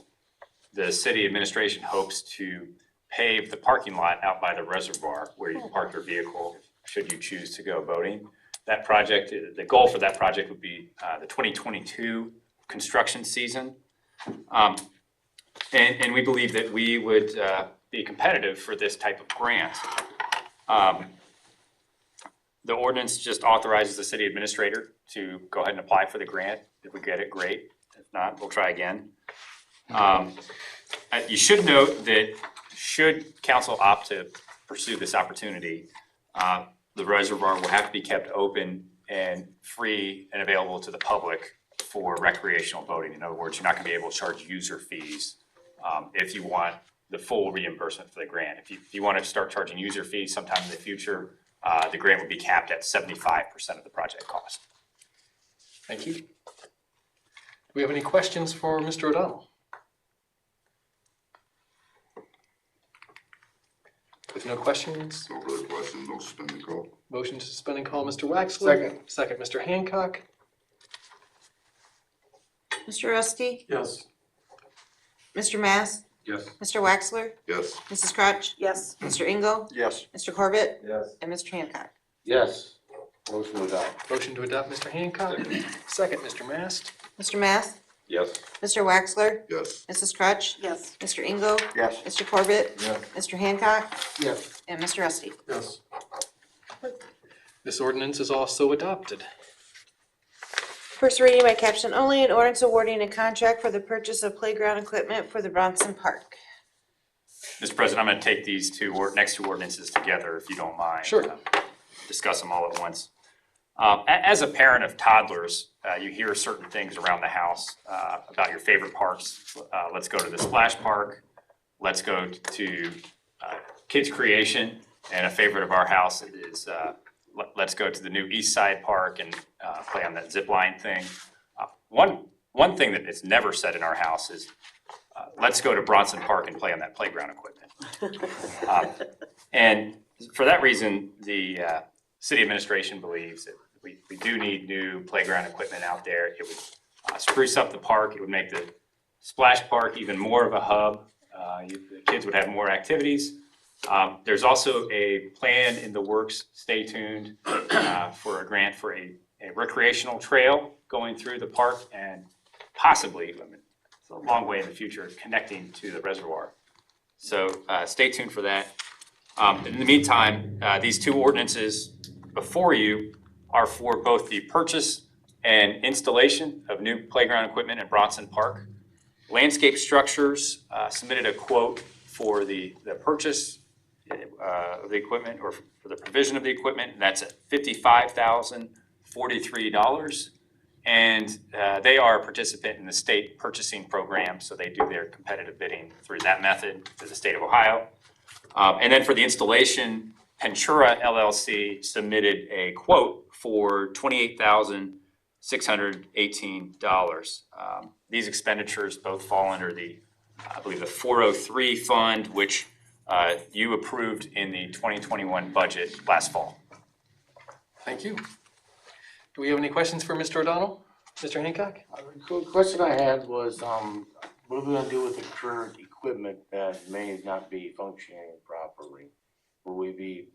the city administration hopes to pave the parking lot out by the reservoir where you can park your vehicle should you choose to go boating. That project, the goal for that project would be the 2022 construction season. And we believe that we would be competitive for this type of grant. The ordinance just authorizes the city administrator to go ahead and apply for the grant. If we get it, great. If not, we'll try again. You should note that should council opt to pursue this opportunity, the reservoir will have to be kept open and free and available to the public for recreational boating. In other words, you're not gonna be able to charge user fees if you want the full reimbursement for the grant. If you want to start charging user fees sometime in the future, the grant would be capped at 75% of the project cost. Thank you. Do we have any questions for Mr. O'Donnell? With no questions, No further questions. No suspend and call. motion to suspend and call, Mr. Waxler. Second, Mr. Hancock. Mr. Rusty? Yes. Mr. Mass? Yes. Mr. Waxler? Yes. Mrs. Crotch? Yes. Mr. Engel? Yes. Mr. Corbett? Yes. And Mr. Hancock? Yes. Motion to adopt. Motion to adopt, Mr. Hancock. Second, Mr. Mast. Mr. Mass? Yes. Mr. Waxler? Yes. Mrs. Crotch? Yes. Mr. Engel? Yes. Mr. Corbett? Yes. Mr. Hancock? Yes. And Mr. Rusty? Yes. This ordinance is also adopted. First reading by caption only, an ordinance awarding a contract for the purchase of playground equipment for the Bronson Park. Mr. President, I'm going to take these next two ordinances together, if you don't mind. Sure. Discuss them all at once. As a parent of toddlers, you hear certain things around the house about your favorite parks. Let's go to the splash park. Let's go to Kids Creation. And a favorite of our house is let's go to the new East Side Park and play on that zip line thing. One thing that is never said in our house is let's go to Bronson Park and play on that playground equipment. And for that reason, the city administration believes that we do need new playground equipment out there. It would spruce up the park. It would make the splash park even more of a hub. The kids would have more activities. There's also a plan in the works, stay tuned, for a grant for a recreational trail going through the park and possibly, it's a long way in the future, connecting to the reservoir. So stay tuned for that. In the meantime, these two ordinances before you are for both the purchase and installation of new playground equipment in Bronson Park. Landscape Structures submitted a quote for the purchase of the equipment, or for the provision of the equipment, and that's at $55,043. And they are a participant in the state purchasing program, so they do their competitive bidding through that method through the state of Ohio. And then for the installation, Ventura LLC submitted a quote for $28,618. These expenditures both fall under the, I believe, the 403 fund, which you approved in the 2021 budget last fall. Thank you. Do we have any questions for Mr. O'Donnell? Mr. Hancock? The question I had was, what are we gonna do with the current equipment that may not be functioning properly? Will we be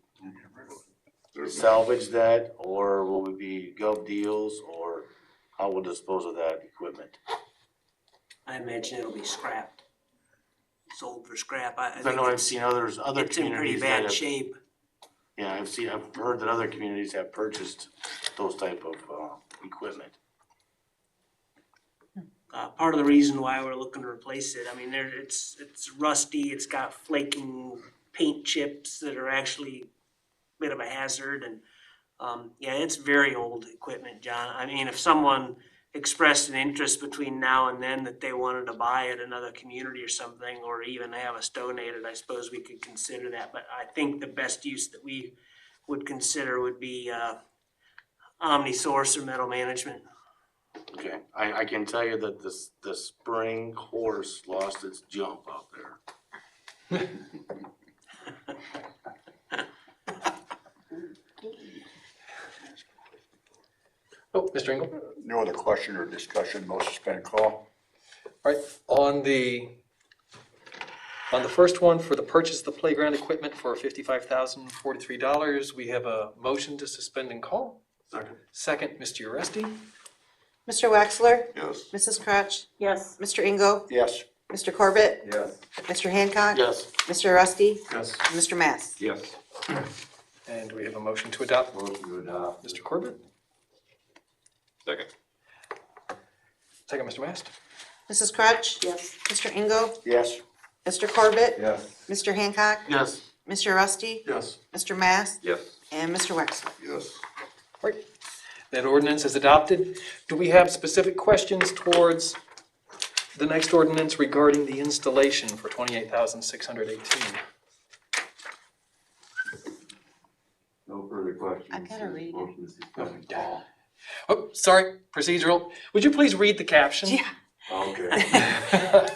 salvage that, or will we be gov deals, or how we'll dispose of that equipment? I imagine it'll be scrapped, sold for scrap. I I think know I've it's, seen other it's in pretty communities that bad have, shape. yeah, I've heard that other communities have purchased those type of, equipment. Part of the reason why we're looking to replace it, I mean, it's rusty, it's got flaking paint chips that are actually a bit of a hazard, and yeah, it's very old equipment, John. I mean, if someone expressed an interest between now and then that they wanted to buy at another community or something, or even have us donated, I suppose we could consider that. But I think the best use that we would consider would be OmniSource or Metal Management. Okay, I can tell you that the spring horse lost its jump out there. Oh, Mr. Engel? No other question or discussion, motion to suspend call. All right, on the first one, for the purchase of the playground equipment for $55,043, we have a motion to suspend and call. Second. Second, Mr. Uresti. Mr. Waxler? Yes. Mrs. Crotch? Yes. Mr. Engel? Yes. Mr. Corbett? Yes. Mr. Hancock? Yes. Mr. Rusty? Yes. And Mr. Mass? Yes. And we have a motion to adopt. Motion to adopt. Mr. Corbett? Second. Second, Mr. Mast. Mrs. Crotch? Yes. Mr. Engel? Yes. Mr. Corbett? Yes. Mr. Hancock? Yes. Mr. Rusty? Yes. Mr. Mass? Yes. And Mr. Waxler? Yes. Right. That ordinance is adopted. Do we have specific questions towards the next ordinance regarding the installation for $28,618? No further questions. I gotta read it. Motion to suspend call. Oh, sorry, procedural. Would you please read the caption? Yeah. Okay.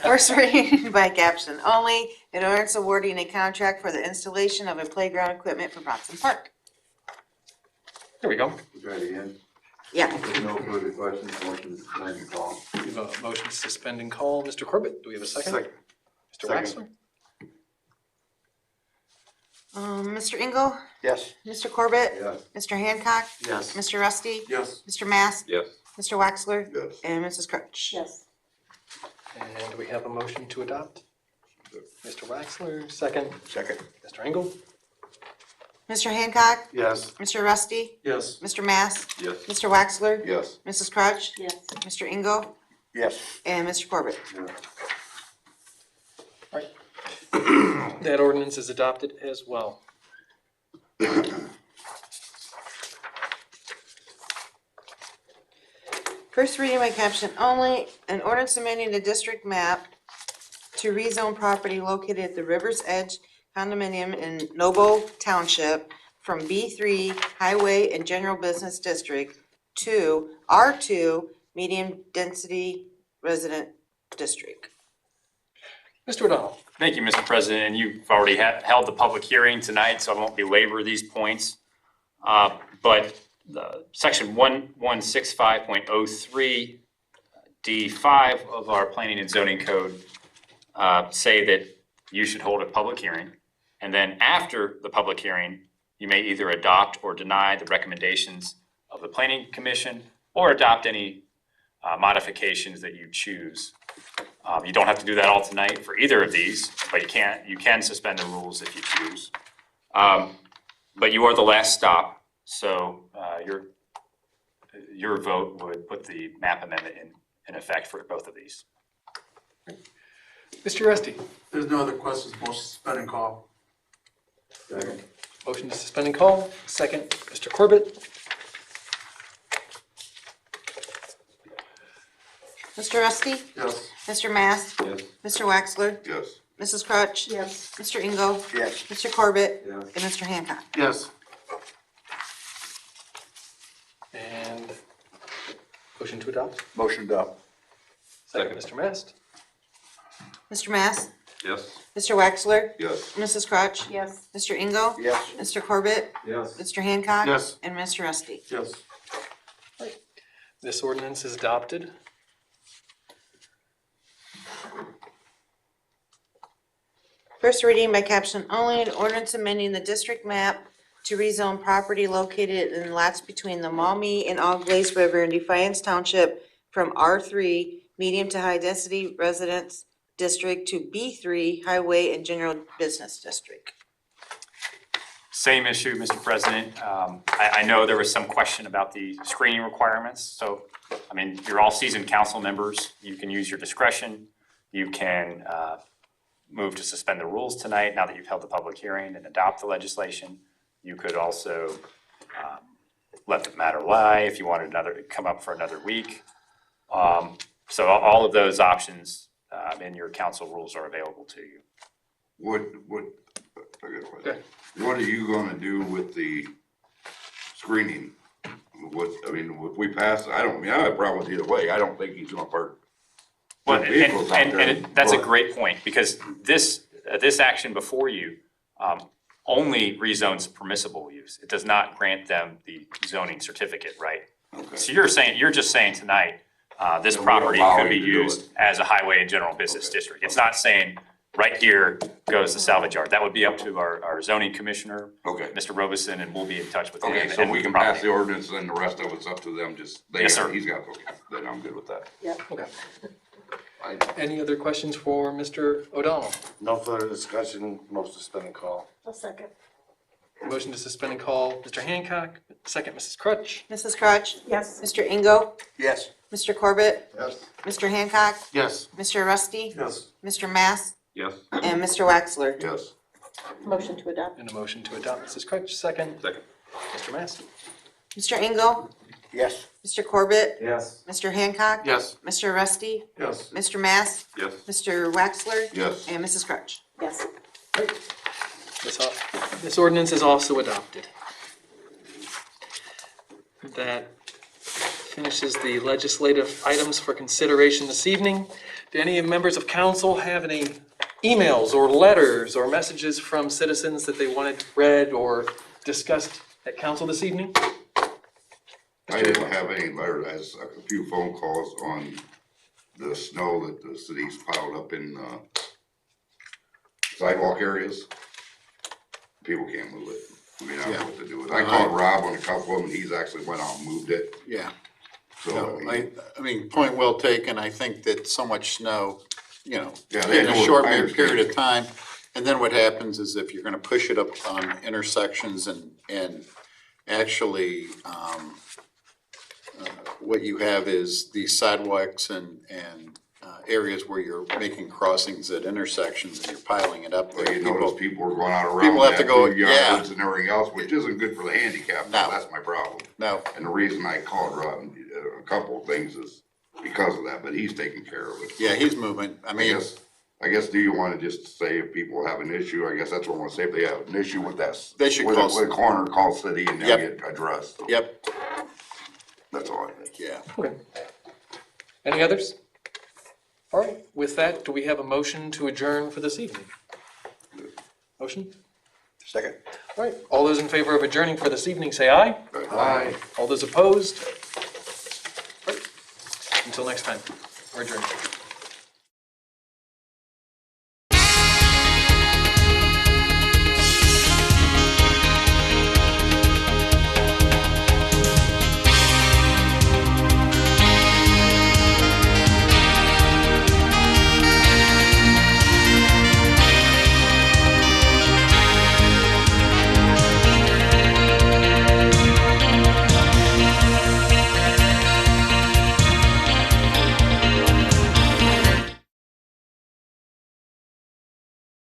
First reading by caption only, an ordinance awarding a contract for the installation of a playground equipment for Bronson Park. There we go. Try it again. Yeah. If no further questions, motion to suspend and call. We have a motion to suspend and call. Mr. Corbett, do we have a second? Second. Mr. Second. Waxler? Mr. Engel, Yes. Mr. Corbett, Yes. Mr. Hancock, Yes. Mr. Rusty, Yes. Mr. Mass, Yes. Mr. Waxler, Yes. and Mrs. Crutch. Yes. And we have a motion to adopt. Mr. Waxler, second. Second. Mr. Engel? Mr. Hancock, Yes. Mr. Rusty, Yes. Mr. Mass, Yes. Mr. Waxler, Yes. Mrs. Crutch, Yes. Mr. Engel, Yes. and Mr. Corbett. That ordinance is adopted as well. First reading by caption only, an ordinance amending the district map to rezone property located at the River's Edge condominium in Noble Township from B3 Highway and General Business District to R2 Medium Density Resident District. Mr. O'Donnell? Thank you, Mr. President, and you've already held the public hearing tonight, so I won't belabor these points. But section 1165.03 D5 of our planning and zoning code say that you should hold a public hearing. And then after the public hearing, you may either adopt or deny the recommendations of the planning commission or adopt any modifications that you choose. You don't have to do that all tonight for either of these, but you can suspend the rules if you choose. But you are the last stop, so your vote would put the map amendment in effect for both of these. Mr. Rusty? There's no other questions, motion to suspend and call. Second. Motion to suspend and call. Second, Mr. Corbett? Mr. Rusty, Yes. Mr. Mass, Yes. Mr. Waxler, Yes. Mrs. Crutch, Yes. Mr. Engel, Yes. Mr. Corbett, Yes. and Mr. Hancock. Yes. And motion to adopt. Motion to adopt. Second, Mr. Mast? Mr. Mass, Yes. Mr. Waxler, Yes. Mrs. Crutch, Yes. Mr. Engel, Yes. Mr. Corbett, Yes. Mr. Hancock, Yes. and Mr. Rusty. Yes. This ordinance is adopted. First reading by caption only, an ordinance amending the district map to rezone property located in lots between the Maumee and Glaze River in Defiance Township from R3 medium to high density residence district to B3 highway and general business district. Same issue, Mr. President. I know there was some question about the screening requirements. So, I mean, you're all seasoned council members. You can use your discretion. You can move to suspend the rules tonight now that you've held the public hearing and adopt the legislation. You could also let the matter lie if you wanted come up for another week. So all of those options in your council rules are available to you. I got a question. What are you gonna do with the screening? If we pass, I have a problem with either way. I don't think he's gonna park Well, vehicles out there. and that's a but- great point, because this action before you only rezones permissible use. It does not grant them the zoning certificate, right? Okay. So you're just saying tonight, this That we property allow could him be to do used it. as a highway and general business district. It's not saying, right here goes the salvage yard. That would be up to our zoning commissioner, Okay, Mr. Robeson, and we'll be in touch with him. okay, so and we the can pass property. the ordinance and the rest of it's up to them, Yes, sir. he's got, okay, then I'm good with that. Okay. Any other questions for Mr. O'Donnell? No further discussion, motion to suspend and call. I'll second. Motion to suspend and call Mr. Hancock. Second, Mrs. Crutch. Mrs. Crutch, Yes. Mr. Engel, Yes. Mr. Corbett, Yes. Mr. Hancock, Yes. Mr. Rusty, Yes. Mr. Mass, Yes. and Mr. Waxler. Yes. Motion to adopt. And a motion to adopt, Mrs. Crutch. Second, Second. Mr. Mast. Mr. Engel, Yes. Mr. Corbett, Yes. Mr. Hancock, Yes. Mr. Rusty, Yes. Mr. Mass, Yes. Mr. Waxler, Yes. and Mrs. Crutch. Yes. This ordinance is also adopted. That finishes the legislative items for consideration this evening. Do any members of council have any emails or letters or messages from citizens that they wanted read or discussed at council this evening? I didn't have any letters, I had a few phone calls on the snow that the city's piled up in, sidewalk areas. People can't move it. I mean, I don't know what to do with it. I called Rob on a couple of them, and he's actually went out and moved it. Yeah. So, No, I mean, point well taken. I think that so much snow, you know, Yeah, they in a do it. short I understand. period of time. And then what happens is if you're gonna push it up on intersections and actually, what you have is these sidewalks and areas where you're making crossings at intersections and you're piling it up well, there. you notice people are going out around people have that to go- through yeah. yards and everything else, which isn't good for the handicap. No. That's my problem. No, And the reason I called Rob, a couple of things is because of that, but he's taking care of it. yeah, he's moving. I mean, I guess, do you wanna just say if people have an issue, I guess that's what I wanna say, if they have an issue with that. They should with call the corner, call city and they'll Yep. get addressed. yep, That's all I think. yeah. Okay. Any others? All right, with that, do we have a motion to adjourn for this evening? Motion? Second. All right, all those in favor of adjourning for this evening, say aye. Aye. All those opposed? All right. Until next time, we're adjourned.